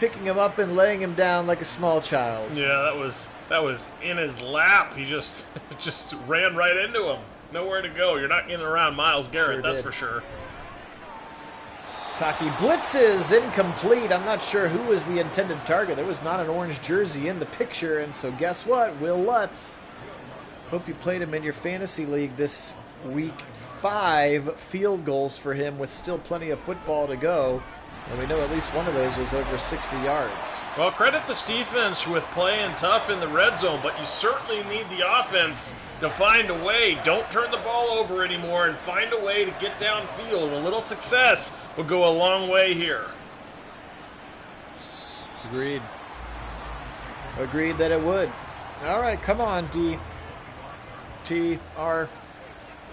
Picking him up and laying him down like a small child. Yeah, that was in his lap. He just ran right into him. Nowhere to go. You're not getting around Myles Garrett, that's for sure. Taki blitzes incomplete. I'm not sure who was the intended target. There was not an orange jersey in the picture, and so guess what? Will Lutz. Hope you played him in your fantasy league this week 5 field goals for him with still plenty of football to go. And we know at least one of those was over 60 yards. Well, credit this defense with playing tough in the red zone, but you certainly need the offense to find a way. Don't turn the ball over anymore and find a way to get downfield. A little success will go a long way here. Agreed. Agreed that it would. All right, come on, DTR. They're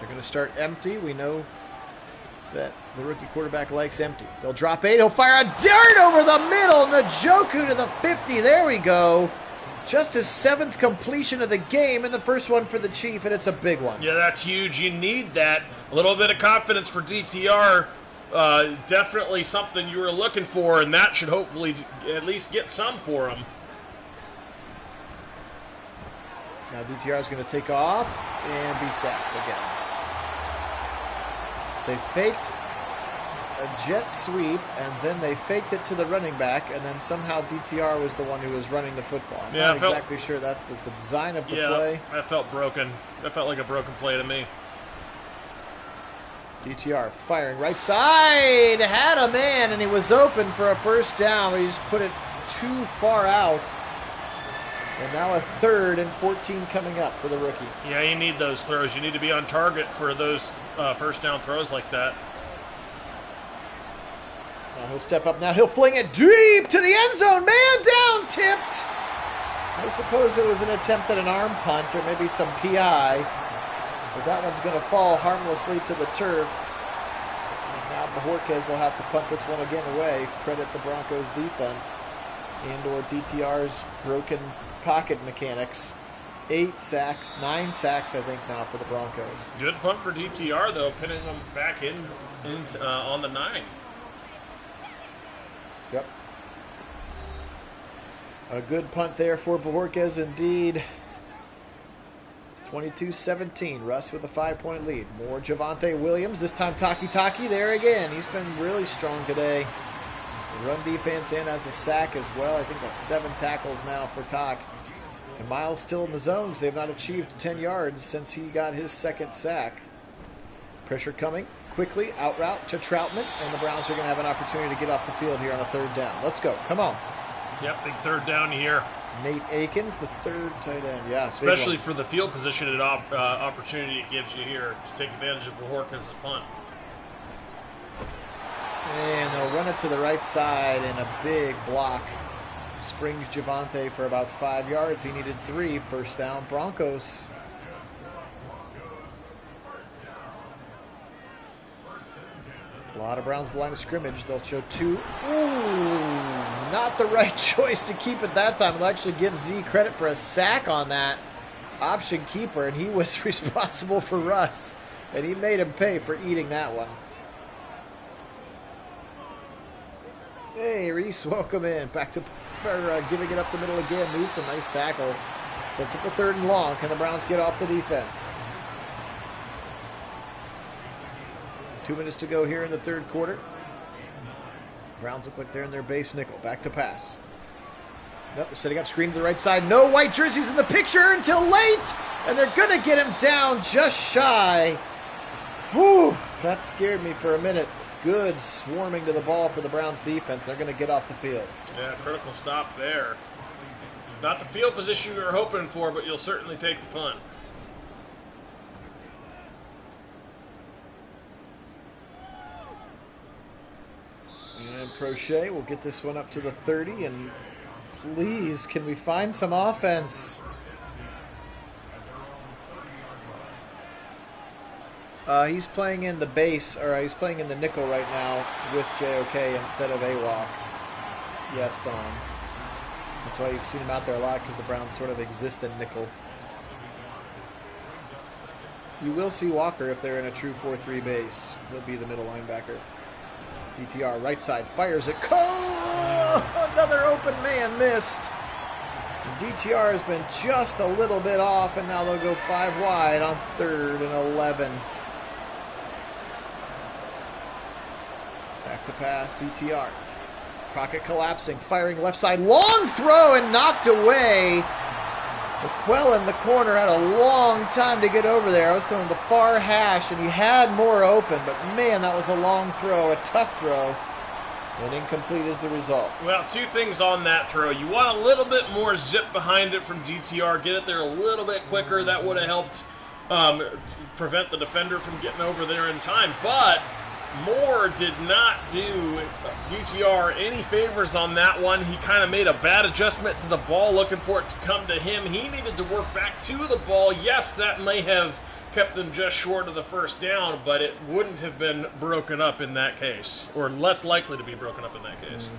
going to start empty. We know that the rookie quarterback likes empty. They'll drop 8. He'll fire a dart over the middle. Njoku to the 50. There we go. Just his 7th completion of the game, and the first one for the Chief, and it's a big one. Yeah, that's huge. You need that. A little bit of confidence for DTR. Definitely something you were looking for, and that should hopefully at least get some for him. Now DTR is going to take off and be sacked again. They faked a jet sweep, and then they faked it to the running back, and then somehow DTR was the one who was running the football. I'm not exactly sure that was the design of the play. That felt broken. That felt like a broken play to me. DTR firing right side, had a man, and he was open for a first down, but he just put it too far out. And now a 3rd and 14 coming up for the rookie. Yeah, you need those throws. You need to be on target for those first down throws like that. Now he'll step up now. He'll fling it deep to the end zone. Man down, tipped. I suppose it was an attempt at an arm punt or maybe some PI. But that one's going to fall harmlessly to the turf. And now Bojorquez will have to punt this one again away. Credit the Broncos defense and or DTR's broken pocket mechanics. 8 sacks, 9 sacks, I think, now for the Broncos. Good punt for DTR, though, pinning them back in on the 9. Yep. A good punt there for Bojorquez, indeed. 22-17. Russ with a 5-point lead. More Javonte Williams. This time Taki there again. He's been really strong today. The run defense and has a sack as well. I think that's 7 tackles now for Tak. And Miles still in the zone because they've not achieved 10 yards since he got his 2nd sack. Pressure coming quickly, out route to Troutman, and the Browns are going to have an opportunity to get off the field here on a 3rd down. Let's go. Come on. Yep, big 3rd down here. Nate Akins, the 3rd tight end. Yeah, especially for the field position and opportunity it gives you here to take advantage of Bojorquez's punt. And they'll run it to the right side, and a big block springs Javonte for about 5 yards. He needed 3. First down, Broncos. A lot of Browns line of scrimmage. They'll show 2. Ooh, not the right choice to keep it that time. They'll actually give Z credit for a sack on that option keeper, and he was responsible for Russ, and he made him pay for eating that one. Hey, Reese, welcome in. Back to giving it up the middle again. Newsom, nice tackle. Sets up a 3rd and long. Can the Browns get off the defense? 2 minutes to go here in the 3rd quarter. Browns look like they're in their base nickel. Back to pass. Nope, they're setting up screen to the right side. No white jerseys in the picture until late. And they're going to get him down just shy. Whew, that scared me for a minute. Good swarming to the ball for the Browns defense. They're going to get off the field. Yeah, critical stop there. Not the field position you were hoping for, but you'll certainly take the punt. And Prochet will get this one up to the 30. And please, can we find some offense? He's playing in the base, or he's playing in the nickel right now with JOK instead of AWOC. Yes, Don. That's why you've seen him out there a lot, because the Browns sort of exist in nickel. You will see Walker if they're in a true 4-3 base. He'll be the middle linebacker. DTR, right side, fires it. Oh, another open man missed. DTR has been just a little bit off, and now they'll go 5 wide on 3rd and 11. Back to pass, DTR. Crockett collapsing, firing left side, long throw and knocked away. McQuell in the corner had a long time to get over there. I was throwing the far hash, and he had more open, but man, that was a long throw, a tough throw, and incomplete is the result. Well, two things on that throw. You want a little bit more zip behind it from DTR, get it there a little bit quicker. That would have helped prevent the defender from getting over there in time, but Moore did not do DTR any favors on that one. He kind of made a bad adjustment to the ball, looking for it to come to him. He needed to work back to the ball. Yes, that may have kept them just short of the first down, but it wouldn't have been broken up in that case, or less likely to be broken up in that case.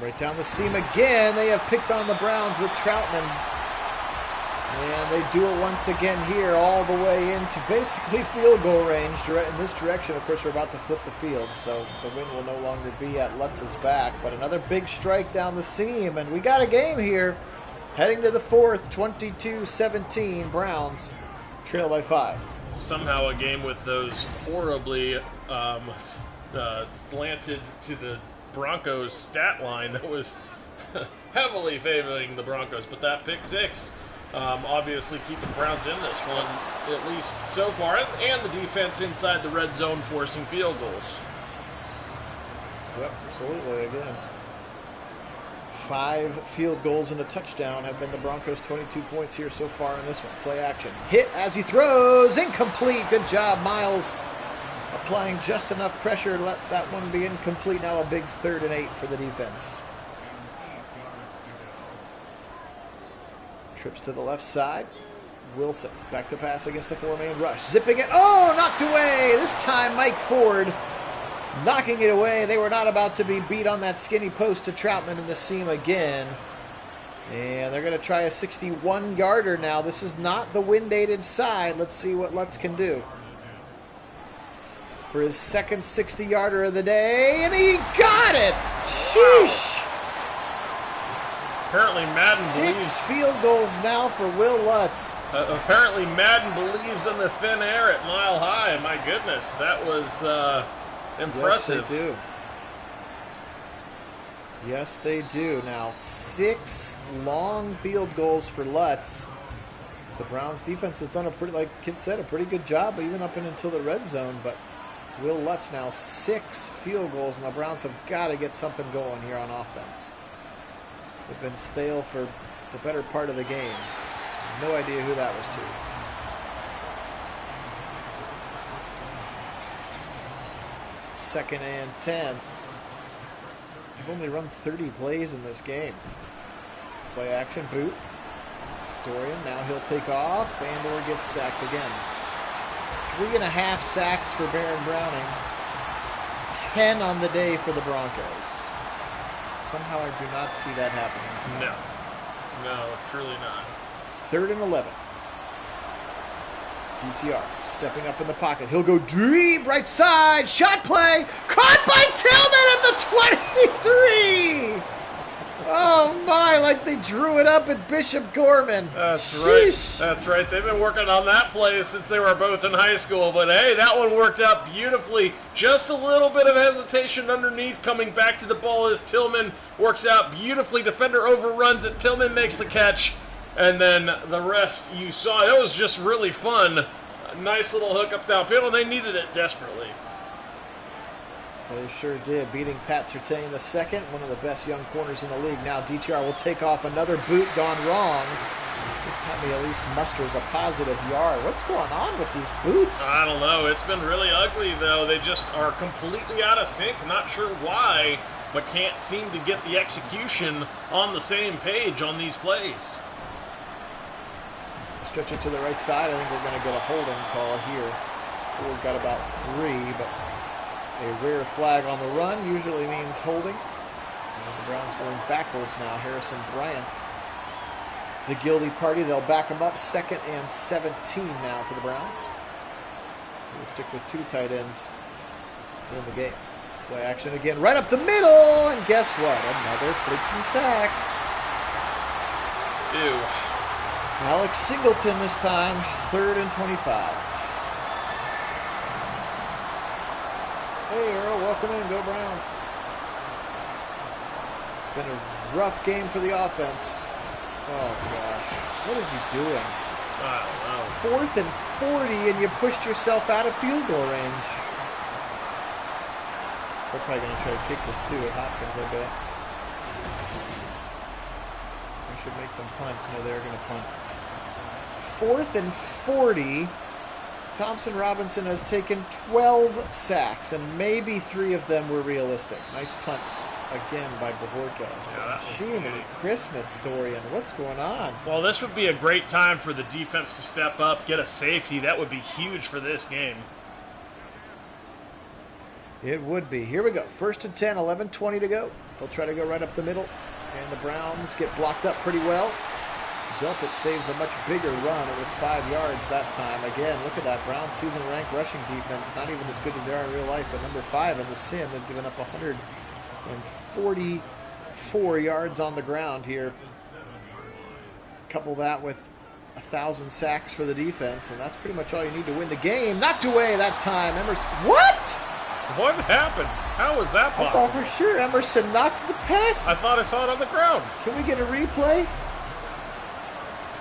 Right down the seam again. They have picked on the Browns with Troutman. And they do it once again here, all the way into basically field goal range in this direction. Of course, we're about to flip the field, so the wind will no longer be at Lutz's back. But another big strike down the seam, and we got a game here. Heading to the fourth, 22-17, Browns trail by 5. Somehow a game with those horribly slanted to the Broncos stat line that was heavily favoring the Broncos, but that pick six obviously keeping Browns in this one, at least so far, and the defense inside the red zone forcing field goals. Yep, absolutely, again. 5 field goals and a touchdown have been the Broncos' 22 points here so far in this one. Play action. Hit as he throws. Incomplete. Good job, Miles. Applying just enough pressure to let that one be incomplete. Now a big 3rd and 8 for the defense. Trips to the left side. Wilson back to pass against the 4-man rush. Zipping it. Oh, knocked away. This time Mike Ford knocking it away. They were not about to be beat on that skinny post to Troutman in the seam again. And they're going to try a 61-yarder now. This is not the wind-aided side. Let's see what Lutz can do. For his second 60-yarder of the day, and he got it! Sheesh! Apparently Madden 6 field goals now for Will Lutz. Apparently Madden believes in the thin air at Mile High. My goodness, that was impressive. Yes, they do. Yes, they do. Now, 6 long field goals for Lutz. The Browns defense has done a pretty, like Kit said, a pretty good job, even up until the red zone. But Will Lutz now 6 field goals, and the Browns have got to get something going here on offense. They've been stale for the better part of the game. No idea who that was to. 2nd and 10. They've only run 30 plays in this game. Play action, boot. Dorian, now he'll take off and or get sacked again. 3.5 sacks for Baron Browning. 10 on the day for the Broncos. Somehow I do not see that happening tonight. No, truly not. 3rd and 11. DTR stepping up in the pocket. He'll go deep right side. Shot play. Caught by Tillman at the 23. Oh my, like they drew it up at Bishop Gorman. That's Sheesh. right. That's right. They've been working on that play since they were both in high school. But hey, that one worked out beautifully. Just a little bit of hesitation underneath, coming back to the ball as Tillman works out beautifully. Defender overruns it. Tillman makes the catch. And then the rest you saw. It was just really fun. A nice little hook up downfield, and they needed it desperately. They sure did, beating Pat Surtain II, one of the best young corners in the league. Now DTR will take off another boot gone wrong. This time he at least musters a positive yard. What's going on with these boots? I don't know. It's been really ugly, though. They just are completely out of sync. Not sure why, but can't seem to get the execution on the same page on these plays. Stretch it to the right side. I think we're going to get a holding call here. Ford got about 3, but a rare flag on the run usually means holding. And the Browns going backwards now. Harrison Bryant, the guilty party. They'll back him up. 2nd and 17 now for the Browns. We'll stick with 2 tight ends in the game. Play action again right up the middle. And guess what? Another freaking sack. Ew. Alex Singleton this time. 3rd and 25. Hey, Earl, welcome in. Go Browns. It's been a rough game for the offense. Oh, gosh. What is he doing? I don't know. 4th and 40, and you pushed yourself out of field goal range. They're probably going to try to kick this, too, at Hopkins, I bet. I should make them punt. No, they're going to punt. 4th and 40. Thompson Robinson has taken 12 sacks, and maybe 3 of them were realistic. Nice punt again by Bojorquez. Yeah, Jiminy Christmas, Dorian. What's going on? Well, this would be a great time for the defense to step up, get a safety. That would be huge for this game. It would be. Here we go. 1st and 10, 11:20 to go. They'll try to go right up the middle, and the Browns get blocked up pretty well. Delpit saves a much bigger run. It was 5 yards that time. Again, look at that. Browns season-ranked rushing defense. Not even as good as they are in real life, but number 5 in the sim. They've given up 144 yards on the ground here. Couple that with 1,000 sacks for the defense, and that's pretty much all you need to win the game. Knocked away that time. Emerson. What? What happened? How was that I possible? thought for sure Emerson knocked the pass. I thought I saw it on the ground. Can we get a replay?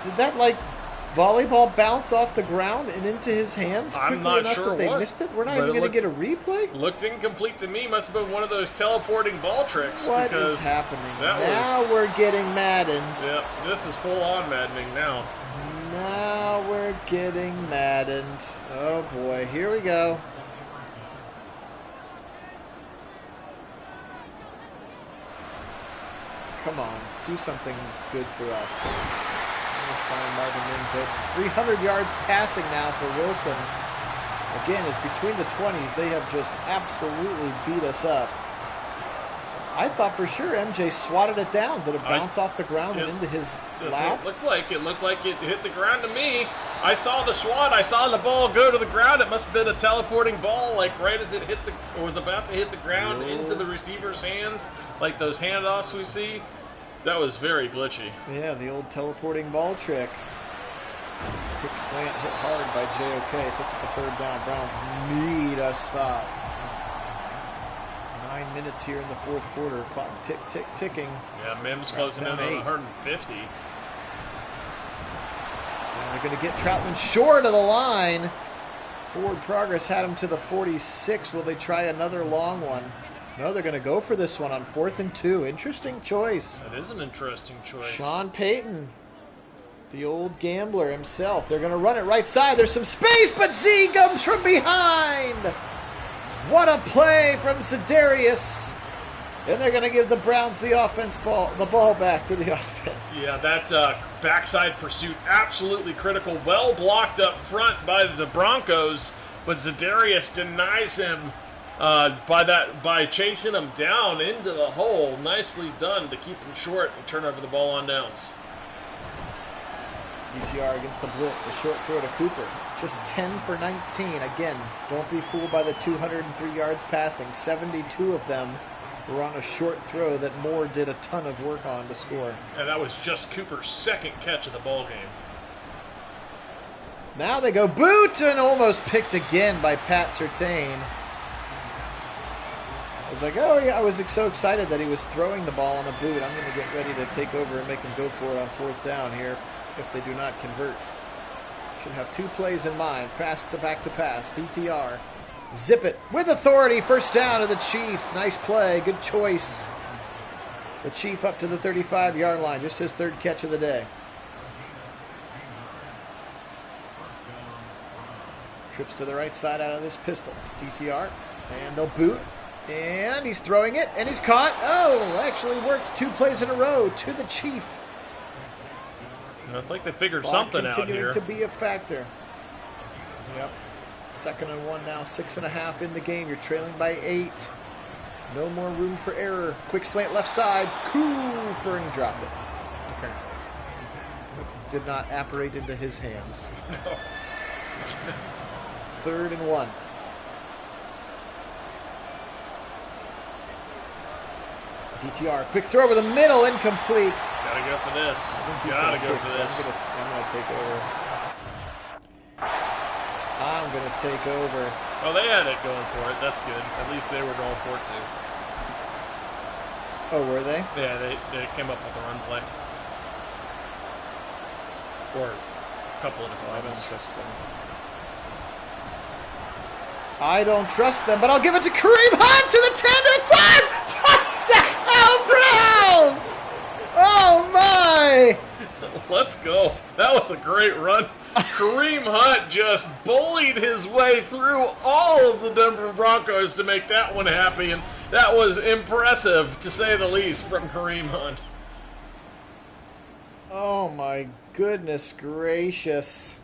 Did that, like, volleyball bounce off the ground and into his hands quickly I'm not enough sure that they what, missed it? We're not but even it going to get a replay? Looked incomplete to me. Must have been one of those teleporting ball tricks. What because is happening? That Now was, we're getting maddened. Yep, this is full-on maddening now. Now we're getting maddened. Oh, boy. Here we go. Come on. Do something good for us. Find Marvin Mims open. 300 yards passing now for Wilson. Again, it's between the 20s. They have just absolutely beat us up. I thought for sure MJ swatted it down. Did it bounce off the ground and into his That's lap? what it looked like. It looked like it hit the ground to me. I saw the swat. I saw the ball go to the ground. It must have been a teleporting ball, like right as it hit the, or was about to hit the ground into the receiver's hands, like those handoffs we see. That was very glitchy. Yeah, the old teleporting ball trick. Quick slant hit hard by JOK. So it's a 3rd down. Browns need a stop. 9 minutes here in the 4th quarter. Clock tick, tick, ticking. Yeah, Mims closing in on 150. And they're going to get Troutman short of the line. Forward progress had him to the 46. Will they try another long one? No, they're going to go for this one on 4th and 2. Interesting choice. That is an interesting choice. Sean Payton, the old gambler himself. They're going to run it right side. There's some space, but Z comes from behind. What a play from Za'Darius. And they're going to give the Browns the ball back to the offense. Yeah, that backside pursuit, absolutely critical. Well blocked up front by the Broncos, but Za'Darius denies him by chasing him down into the hole. Nicely done to keep him short and turn over the ball on downs. DTR against the blitz, a short throw to Cooper. Just 10 for 19. Again, don't be fooled by the 203 yards passing. 72 of them were on a short throw that Moore did a ton of work on to score. And that was just Cooper's 2nd catch of the ball game. Now they go boot, and almost picked again by Pat Surtain. I was like, oh yeah, I was so excited that he was throwing the ball on a boot. I'm going to get ready to take over and make him go for it on 4th down here if they do not convert. Should have 2 plays in mind. Pass to back to pass. DTR. Zip it with authority. 1st down to the Chief. Nice play. Good choice. The Chief up to the 35-yard line. Just his 3rd catch of the day. Trips to the right side out of this pistol. DTR. And they'll boot. And he's throwing it. And he's caught. Oh, actually worked 2 plays in a row to the Chief. It's like they figured something out here. Continuing to be a factor. Yep. 2nd and 1 now. 6.5 in the game. You're trailing by 8. No more room for error. Quick slant left side. Cooper, and he dropped it. Apparently. Did not apparate into his hands. No. 3rd and 1. DTR, quick throw over the middle, incomplete. Gotta go for this. Gotta go for this. I'm gonna take over. I'm gonna take over. Oh, they had it going for it. That's good. At least they were going for it too. Oh, were they? Yeah, they came up with a run play. Or a couple of different I don't ones. trust them. I don't trust them, but I'll give it to Kareem Hunt to the 10 to 5. Touchdown, Browns! Oh my! Let's go. That was a great run. Kareem Hunt just bullied his way through all of the Denver Broncos to make that one happy, and that was impressive, to say the least, from Kareem Hunt. Oh my goodness gracious.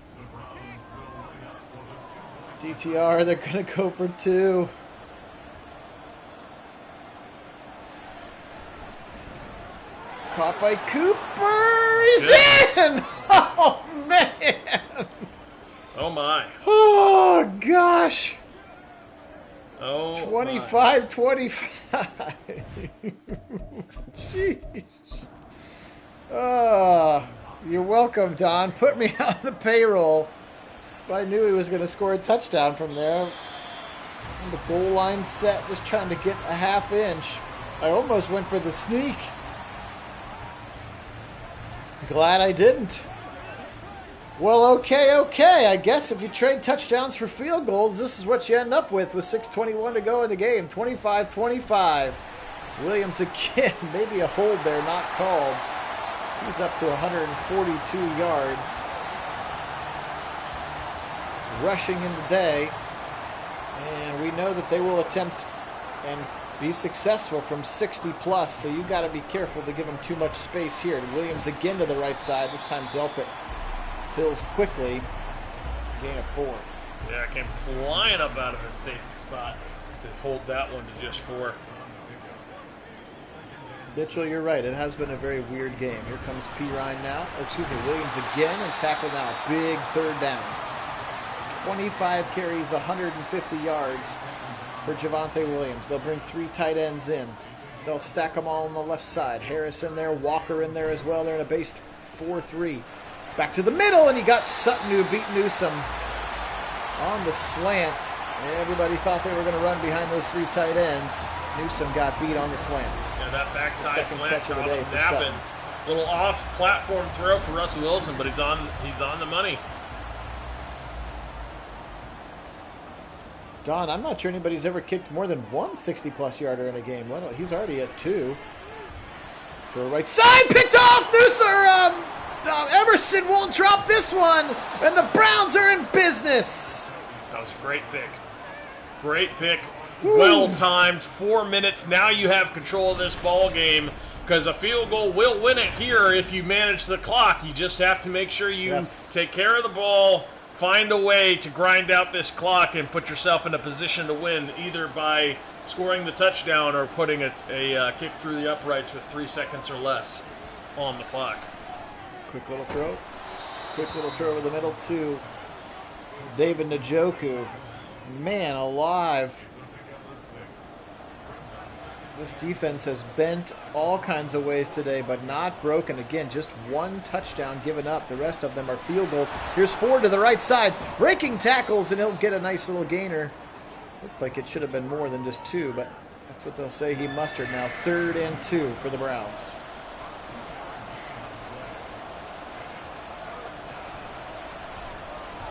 DTR, they're going to go for 2. Caught by Cooper. He's in! Oh, man. Oh, my. Oh, gosh. Oh, 25-25. Jeez. You're welcome, Don. Put me on the payroll. I knew he was going to score a touchdown from there. The goal line set, just trying to get a half inch. I almost went for the sneak. Glad I didn't. Well, okay. I guess if you trade touchdowns for field goals, this is what you end up with 6:21 to go in the game. 25-25. Williams again. Maybe a hold there, not called. He's up to 142 yards. Rushing in the day, and we know that they will attempt and be successful from 60 plus, so you've got to be careful to give them too much space here. Williams again to the right side, this time Delpit fills quickly, gain of 4. Yeah, came flying up out of his safety spot to hold that one to just 4. Mitchell, you're right, it has been a very weird game. Here comes Pirine now, Williams again, and tackle now, big third down. 25 carries, 150 yards for Javonte Williams. They'll bring 3 tight ends in. They'll stack them all on the left side. Harris in there, Walker in there as well. They're in a base 4-3. Back to the middle, and you got Sutton who beat Newsome on the slant. Everybody thought they were going to run behind those 3 tight ends. Newsome got beat on the slant. Yeah, that backside slant catch of the day for napping. Sutton. Little off-platform throw for Russell Wilson, but he's on the money. Don, I'm not sure anybody's ever kicked more than one 60-plus yarder in a game. He's already at 2. To the right side, picked off. Emerson won't drop this one, and the Browns are in business. That was a great pick. Great pick. Well timed. 4 minutes. Now you have control of this ball game, because a field goal will win it here if you manage the clock. You just have to make sure you take care of the ball. Find a way to grind out this clock and put yourself in a position to win, either by scoring the touchdown or putting a kick through the uprights with 3 seconds or less on the clock. Quick little throw. Quick little throw over the middle to David Njoku. Man alive. This defense has bent all kinds of ways today, but not broken. Again, just 1 touchdown given up. The rest of them are field goals. Here's Ford to the right side, breaking tackles, and he'll get a nice little gainer. Looks like it should have been more than just 2, but that's what they'll say he mustered now. 3rd and 2 for the Browns.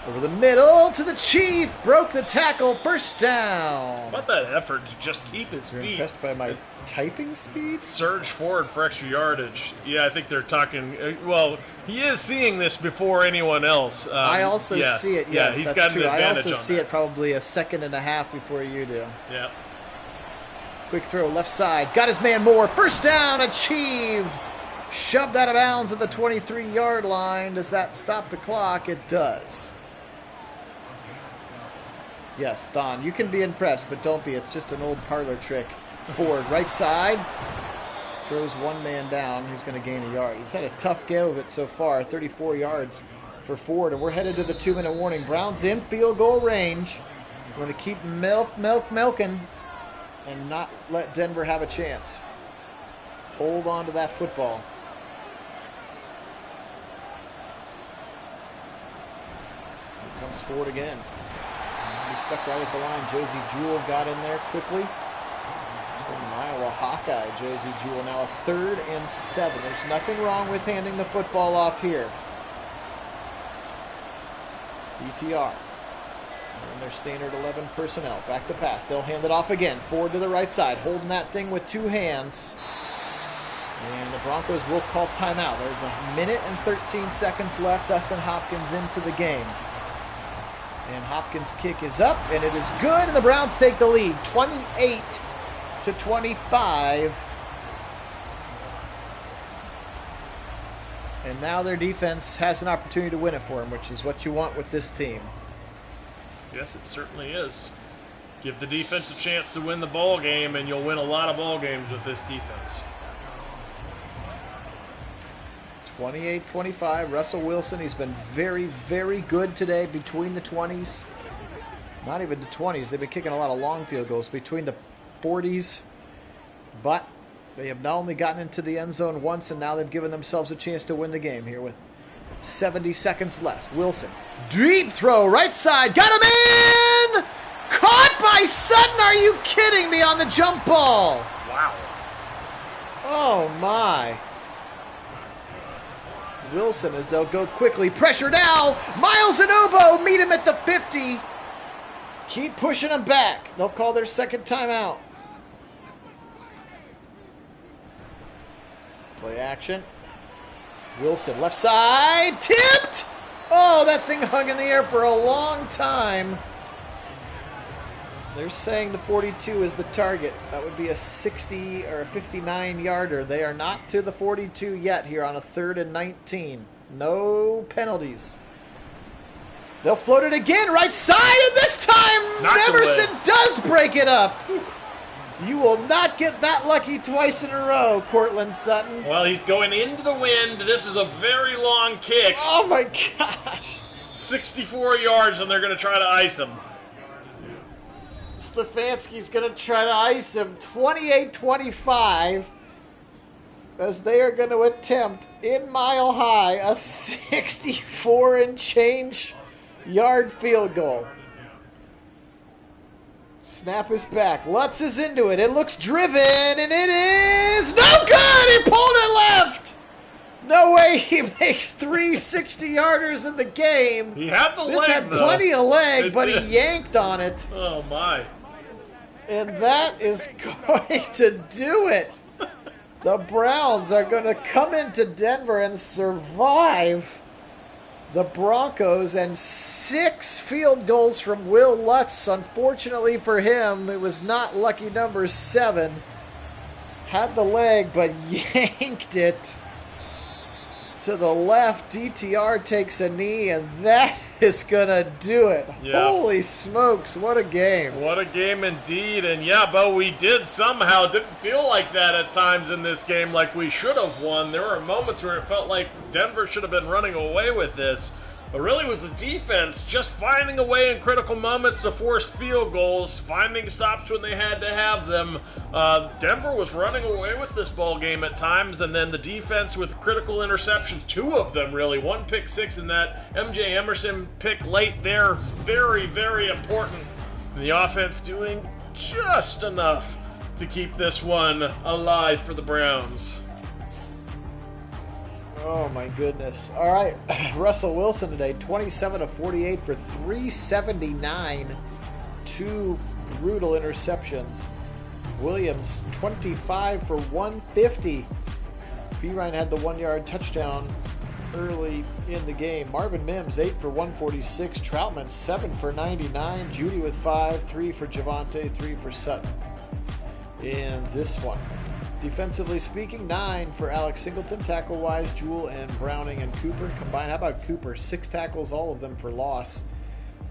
Over the middle to the Chief. Broke the tackle. First down. How about that effort to just keep his You're feet? impressed by my typing speed? Surge forward for extra yardage. Yeah, I think they're talking. Well, he is seeing this before anyone else. I also see it. Yes, he's that's got true. an advantage I also on see that. it probably a second and a half before you do. Yeah. Quick throw left side. Got his man Moore. First down achieved. Shoved out of bounds at the 23-yard line. Does that stop the clock? It does. Yes, Don, you can be impressed, but don't be. It's just an old parlor trick. Ford, right side. Throws one man down. He's going to gain a yard. He's had a tough go of it so far. 34 yards for Ford, and we're headed to the 2-minute warning. Browns in field goal range. We're going to keep milking and not let Denver have a chance. Hold on to that football. Here comes Ford again. He stuck right at the line. Josie Jewell got in there quickly. From Iowa Hawkeye, Josie Jewell now a 3rd and 7. There's nothing wrong with handing the football off here. DTR. And their standard 11 personnel. Back to pass. They'll hand it off again. Forward to the right side. Holding that thing with 2 hands. And the Broncos will call timeout. There's 1 minute and 13 seconds left. Dustin Hopkins into the game. And Hopkins' kick is up, and it is good, and the Browns take the lead, 28-25. And now their defense has an opportunity to win it for them, which is what you want with this team. Yes, it certainly is. Give the defense a chance to win the ball game, and you'll win a lot of ball games with this defense. 28-25, Russell Wilson, he's been very, very good today between the 20s. Not even the 20s, they've been kicking a lot of long field goals between the 40s. But they have not only gotten into the end zone once, and now they've given themselves a chance to win the game here with 70 seconds left. Wilson, deep throw, right side, got him in! Caught by Sutton, are you kidding me, on the jump ball? Wow. Oh my. Wilson, as they'll go quickly. Pressure now. Miles and Obo meet him at the 50. Keep pushing him back. They'll call their second timeout. Play action. Wilson, left side. Tipped. Oh, that thing hung in the air for a long time. They're saying the 42 is the target. That would be a 60 or a 59-yarder. They are not to the 42 yet here on a 3rd and 19. No penalties. They'll float it again, right side, and this time Neverson does break it up. You will not get that lucky twice in a row, Cortland Sutton. Well, he's going into the wind. This is a very long kick. Oh my gosh. 64 yards, and they're going to try to ice him. Stefanski's going to try to ice him 28-25 as they are going to attempt in Mile High a 64 and change yard field goal. Snap is back. Lutz is into it. It looks driven, and it is no good! He pulled it left! No way he makes 3 60-yarders in the game. He had the leg, This had plenty of leg, but he yanked on it. Oh, my. And that is going to do it. The Browns are going to come into Denver and survive the Broncos, and 6 field goals from Will Lutz. Unfortunately for him, it was not lucky number 7. Had the leg, but yanked it to the left. DTR takes a knee, and that is going to do it. Yeah. Holy smokes, what a game. What a game indeed. And yeah, but we didn't feel like that at times in this game, like we should have won. There were moments where it felt like Denver should have been running away with this. But really it was the defense just finding a way in critical moments to force field goals, finding stops when they had to have them. Denver was running away with this ball game at times, and then the defense with critical interceptions, 2 of them really, 1 pick 6 and that MJ Emerson pick late there, very, very important. And the offense doing just enough to keep this one alive for the Browns. Oh my goodness. All right, Russell Wilson today, 27 of 48 for 379, 2 brutal interceptions. Williams, 25 for 150. Perine had the 1-yard touchdown early in the game. Marvin Mims, 8 for 146. Troutman, 7 for 99. Judy with 5, 3 for Javonte, 3 for Sutton in this one. Defensively speaking, 9 for Alex Singleton. Tackle-wise, Jewell and Browning and Cooper combined. How about Cooper? 6 tackles, all of them for loss.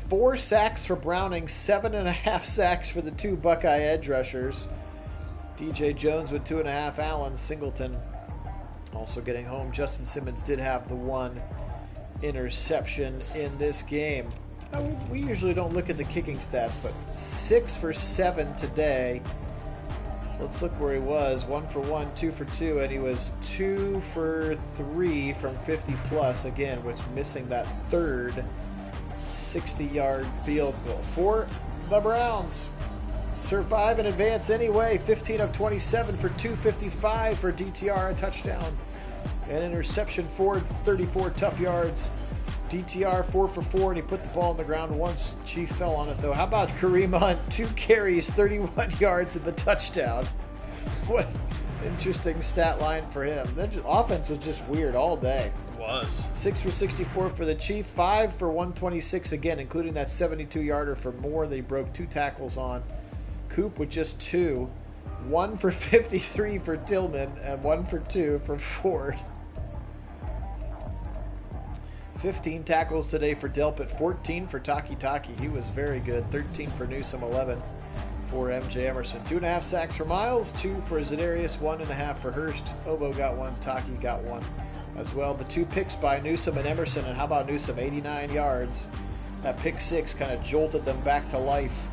4 sacks for Browning, 7.5 sacks for the 2 Buckeye edge rushers. DJ Jones with 2.5. Allen, Singleton also getting home. Justin Simmons did have the 1 interception in this game. We usually don't look at the kicking stats, but 6 for 7 today. Let's look where he was. 1 for 1, 2 for 2, and he was 2 for 3 from 50 plus, again, with missing that 3rd 60-yard field goal. For the Browns, survive and advance anyway. 15 of 27 for 255 for DTR, a touchdown. An interception for 34 tough yards. DTR 4 for 4, and he put the ball on the ground once. Chief fell on it, though. How about Kareem Hunt? 2 carries, 31 yards, and the touchdown. What interesting stat line for him. The offense was just weird all day. It was. 6 for 64 for the Chief, 5 for 126 again, including that 72-yarder for Moore that he broke 2 tackles on. Coop with just 2. 1 for 53 for Tillman, and 1 for 2 for Ford. 15 tackles today for Delpit, 14 for Taki. He was very good. 13 for Newsom, 11 for MJ Emerson. 2.5 sacks for Miles, 2 for Zadarius, 1.5 for Hurst. Obo got 1, Taki got 1 as well. The 2 picks by Newsom and Emerson, and how about Newsom, 89 yards. That pick 6 kind of jolted them back to life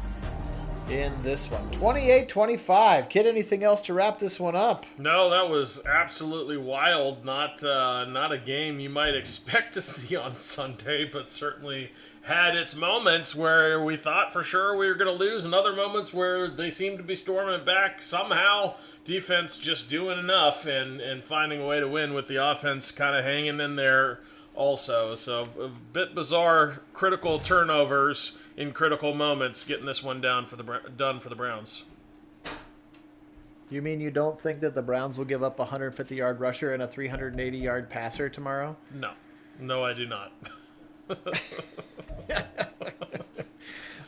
in this one. 28-25. Kid, anything else to wrap this one up? No, that was absolutely wild. Not a game you might expect to see on Sunday, but certainly had its moments where we thought for sure we were going to lose, and other moments where they seemed to be storming back. Somehow, defense just doing enough and finding a way to win with the offense kind of hanging in there also. So a bit bizarre, critical turnovers in critical moments, getting this one done for the Browns. You mean you don't think that the Browns will give up a 150-yard rusher and a 380-yard passer tomorrow? No, I do not.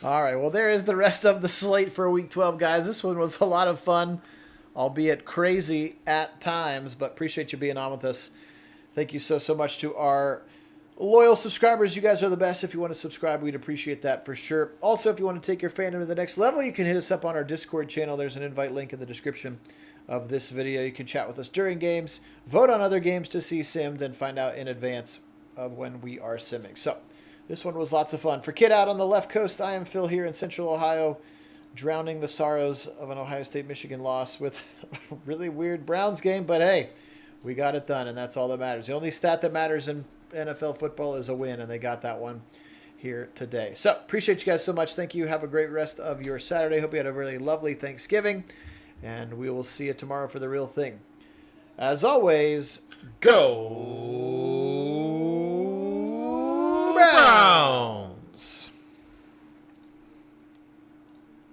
All right, well, there is the rest of the slate for Week 12, guys. This one was a lot of fun, albeit crazy at times, but appreciate you being on with us. Thank you so much to our loyal subscribers. You guys are the best. If you want to subscribe, we'd appreciate that for sure. Also, if you want to take your fandom to the next level, you can hit us up on our Discord channel. There's an invite link in the description of this video. You can chat with us during games, vote on other games to see simmed, and find out in advance of when we are simming. So this one was lots of fun. For Kid out on the left coast, I am Phil here in Central Ohio, drowning the sorrows of an Ohio State-Michigan loss with a really weird Browns game. But hey, we got it done, and that's all that matters. The only stat that matters in NFL football is a win, and they got that one here today. So appreciate you guys so much. Thank you. Have a great rest of your Saturday. Hope you had a really lovely Thanksgiving, and we will see you tomorrow for the real thing. As always, go Browns!